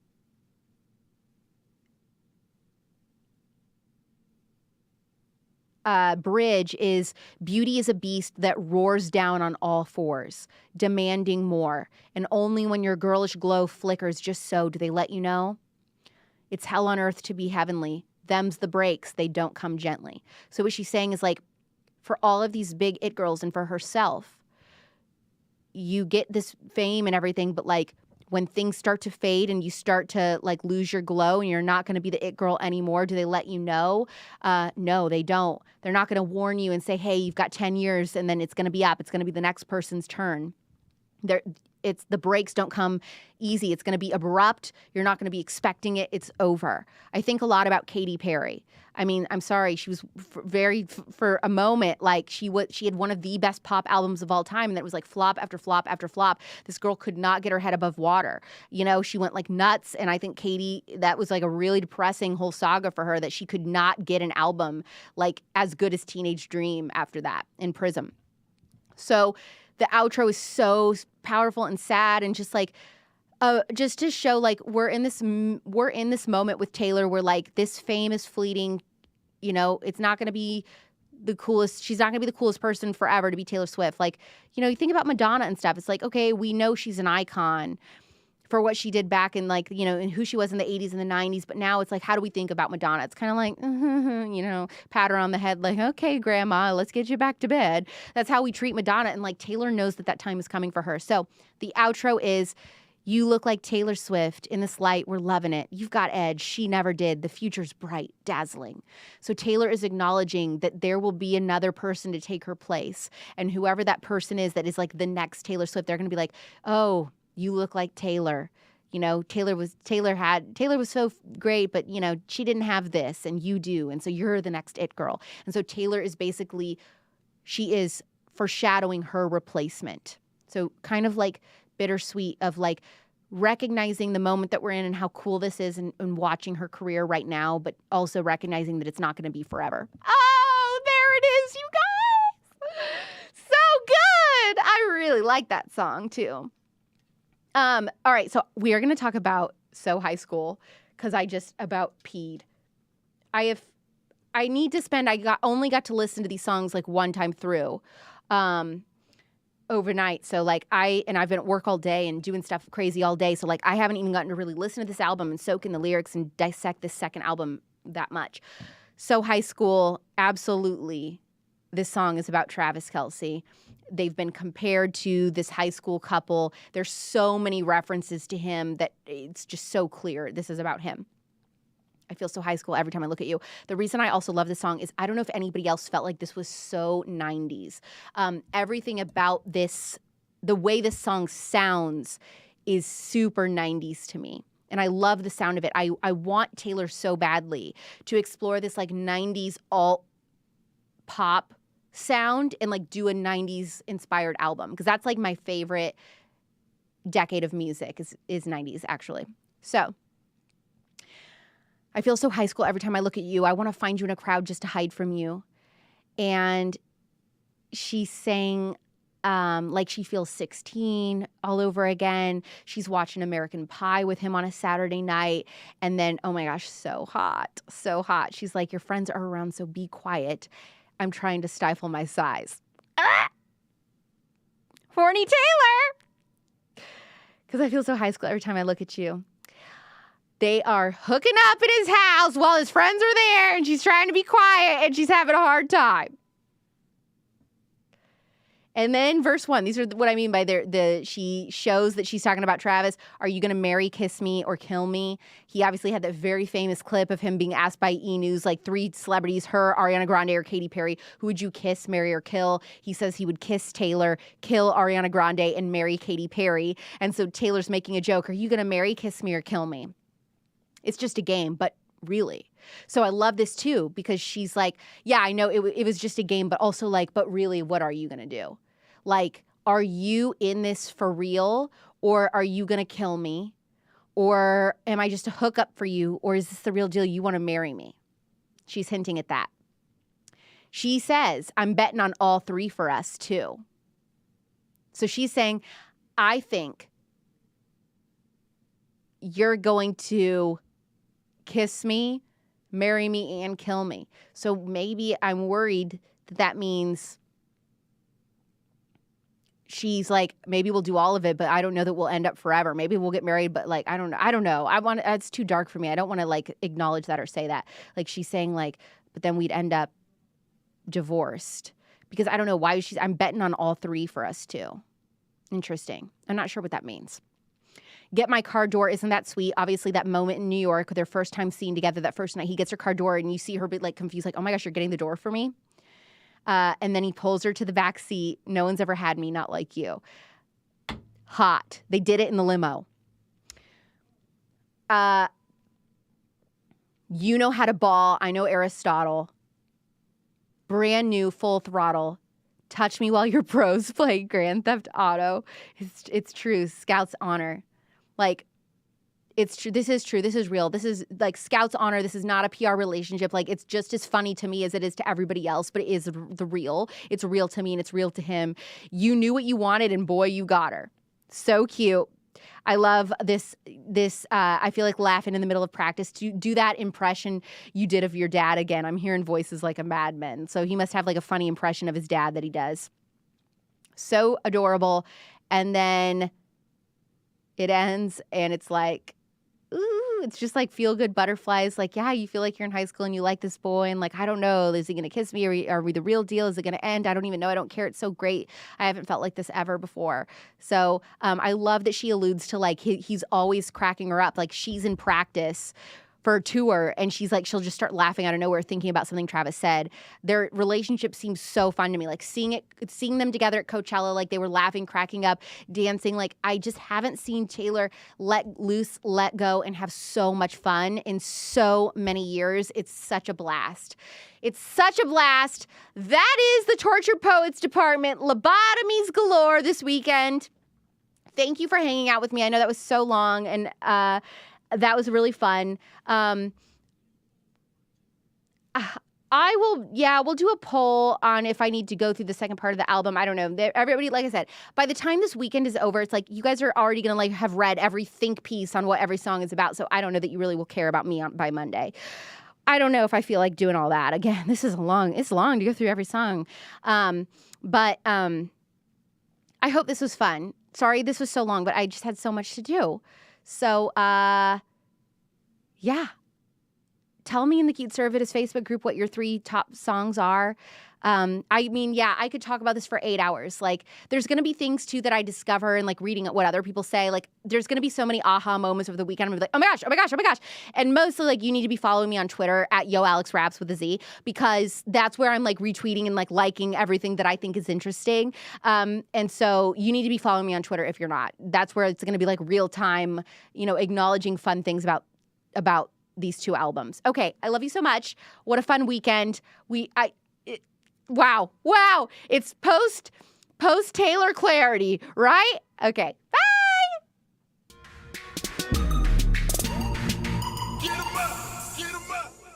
bridge is beauty is a beast that roars down on all fours, demanding more. And only when your girlish glow flickers just so do they let you know. It's hell on earth to be heavenly. Them's the breaks. They don't come gently. So what she's saying is, like, for all of these big it girls and for herself, you get this fame and everything, but, like, when things start to fade and you start to, like, lose your glow and you're not going to be the it girl anymore, do they let you know? No, they don't. They're not going to warn you and say, hey, you've got 10 years and then it's going to be up. It's going to be the next person's turn. The breaks don't come easy. It's going to be abrupt. You're not going to be expecting it. It's over. I think a lot about Katy Perry. I mean, I'm sorry. She was for a moment, like, she had one of the best pop albums of all time. And it was like flop after flop after flop. This girl could not get her head above water. You know, she went like nuts. And I think Katy, that was like a really depressing whole saga for her, that she could not get an album like as good as Teenage Dream after that in Prism. So the outro is so powerful and sad, and just like, just to show, like, we're in this moment with Taylor where, like, this fame is fleeting. You know, it's not going to be the coolest. She's not going to be the coolest person forever to be Taylor Swift. Like, you know, you think about Madonna and stuff. It's like, okay, we know she's an icon for what she did back in, like, you know, and who she was in the 80s and the 90s. But now it's like, how do we think about Madonna? It's kind of like, you know, pat her on the head, like, okay, grandma, let's get you back to bed. That's how we treat Madonna. And, like, Taylor knows that time is coming for her. So the outro is, you look like Taylor Swift in this light. We're loving it. You've got edge. She never did. The future's bright, dazzling. So Taylor is acknowledging that there will be another person to take her place. And whoever that person is that is like the next Taylor Swift, they're going to be like, oh, you look like Taylor. You know, Taylor was so great, but, you know, she didn't have this and you do. And so you're the next it girl. And so Taylor is basically, she is foreshadowing her replacement. So kind of like bittersweet of, like, recognizing the moment that we're in and how cool this is, and watching her career right now, but also recognizing that it's not going to be forever. Oh, there it is, you guys. So good. I really like that song too. All right, so we are going to talk about So High School, because I just about peed. I only got to listen to these songs like one time through overnight. So, like, I've been at work all day and doing stuff crazy all day. So, like, I haven't even gotten to really listen to this album and soak in the lyrics and dissect this second album that much. So High School, absolutely. This song is about Travis Kelce. They've been compared to this high school couple. There's so many references to him that it's just so clear this is about him. I feel so high school every time I look at you. The reason I also love this song is I don't know if anybody else felt like this was so 90s. Everything about this, the way this song sounds is super 90s to me. And I love the sound of it. I want Taylor so badly to explore this like 90s alt pop sound and like do a 90s inspired album. Because that's like my favorite decade of music is 90s actually. So I feel so high school every time I look at you. I want to find you in a crowd just to hide from you. And she's saying like she feels 16 all over again. She's watching American Pie with him on a Saturday night. And then, oh my gosh, so hot, so hot. She's like, your friends are around, so be quiet. I'm trying to stifle my sighs. Ah! Horny Taylor! Because I feel so high school every time I look at you. They are hooking up in his house while his friends are there, and she's trying to be quiet, and she's having a hard time. And then verse 1, these are what I mean by she shows that she's talking about Travis. Are you going to marry, kiss me, or kill me? He obviously had that very famous clip of him being asked by E! News, like 3 celebrities, her, Ariana Grande, or Katy Perry, who would you kiss, marry, or kill? He says he would kiss Taylor, kill Ariana Grande, and marry Katy Perry. And so Taylor's making a joke. Are you going to marry, kiss me, or kill me? It's just a game, but really. So I love this too, because she's like, yeah, I know it was just a game, but also like, but really, what are you going to do? Like, are you in this for real, or are you going to kill me? Or am I just a hookup for you? Or is this the real deal? You want to marry me? She's hinting at that. She says, I'm betting on all 3 for us too. So she's saying, I think you're going to kiss me, marry me, and kill me. So maybe I'm worried that means she's like, maybe we'll do all of it, but I don't know that we'll end up forever. Maybe we'll get married, but like, I don't know. It's too dark for me. I don't want to like acknowledge that or say that. Like she's saying like, but then we'd end up divorced because I don't know why I'm betting on all 3 for us too. Interesting. I'm not sure what that means. Get my car door. Isn't that sweet? Obviously that moment in New York, their first time seeing together, that first night, he gets her car door and you see her be like confused, like, oh my gosh, you're getting the door for me? And then he pulls her to the back seat. No one's ever had me, not like you. Hot. They did it in the limo. You know how to ball. I know Aristotle. Brand new, full throttle. Touch me while your pros play Grand Theft Auto. It's true. Scout's honor. Like, it's true. This is true. This is real. This is like Scout's honor. This is not a PR relationship. Like, it's just as funny to me as it is to everybody else, but it is the real. It's real to me and it's real to him. You knew what you wanted and boy, you got her. So cute. I love this, I feel like laughing in the middle of practice. To do that impression you did of your dad again. I'm hearing voices like a madman. So he must have like a funny impression of his dad that he does. So adorable. And then it ends and it's like, ooh, it's just like feel good butterflies. Like, yeah, you feel like you're in high school and you like this boy. And like, I don't know, is he going to kiss me? Are we the real deal? Is it going to end? I don't even know. I don't care. It's so great. I haven't felt like this ever before. So I love that she alludes to like, he's always cracking her up. Like she's in practice for a tour and she's like, she'll just start laughing out of nowhere thinking about something Travis said. Their relationship seems so fun to me. Like seeing them together at Coachella, like they were laughing, cracking up, dancing. Like I just haven't seen Taylor let loose, let go, and have so much fun in so many years. It's such a blast. It's such a blast. That is the Torture Poets Department. Lobotomies galore this weekend. Thank you for hanging out with me. I know that was so long and that was really fun. We'll do a poll on if I need to go through the second part of the album. I don't know. Everybody, like I said, by the time this weekend is over, it's like you guys are already going to like have read every think piece on what every song is about. So I don't know that you really will care about me by Monday. I don't know if I feel like doing all that. Again, it's long to go through every song. But I hope this was fun. Sorry this was so long, but I just had so much to do. So, yeah. tell me in the Cute Servitors Facebook group what your 3 top songs are. I mean, yeah, I could talk about this for 8 hours. Like, there's going to be things too that I discover and like reading what other people say. Like, there's going to be so many aha moments over the weekend. I'm going to be like, oh my gosh, oh my gosh, oh my gosh. And mostly like you need to be following me on Twitter at YoAlexRaps with a Z, because that's where I'm like retweeting and like liking everything that I think is interesting. And so you need to be following me on Twitter if you're not. That's where it's going to be like real time, you know, acknowledging fun things about these 2 albums. Okay. I love you so much. What a fun weekend. Wow. It's post Taylor Clarity, right? Okay. Bye. Get 'em up.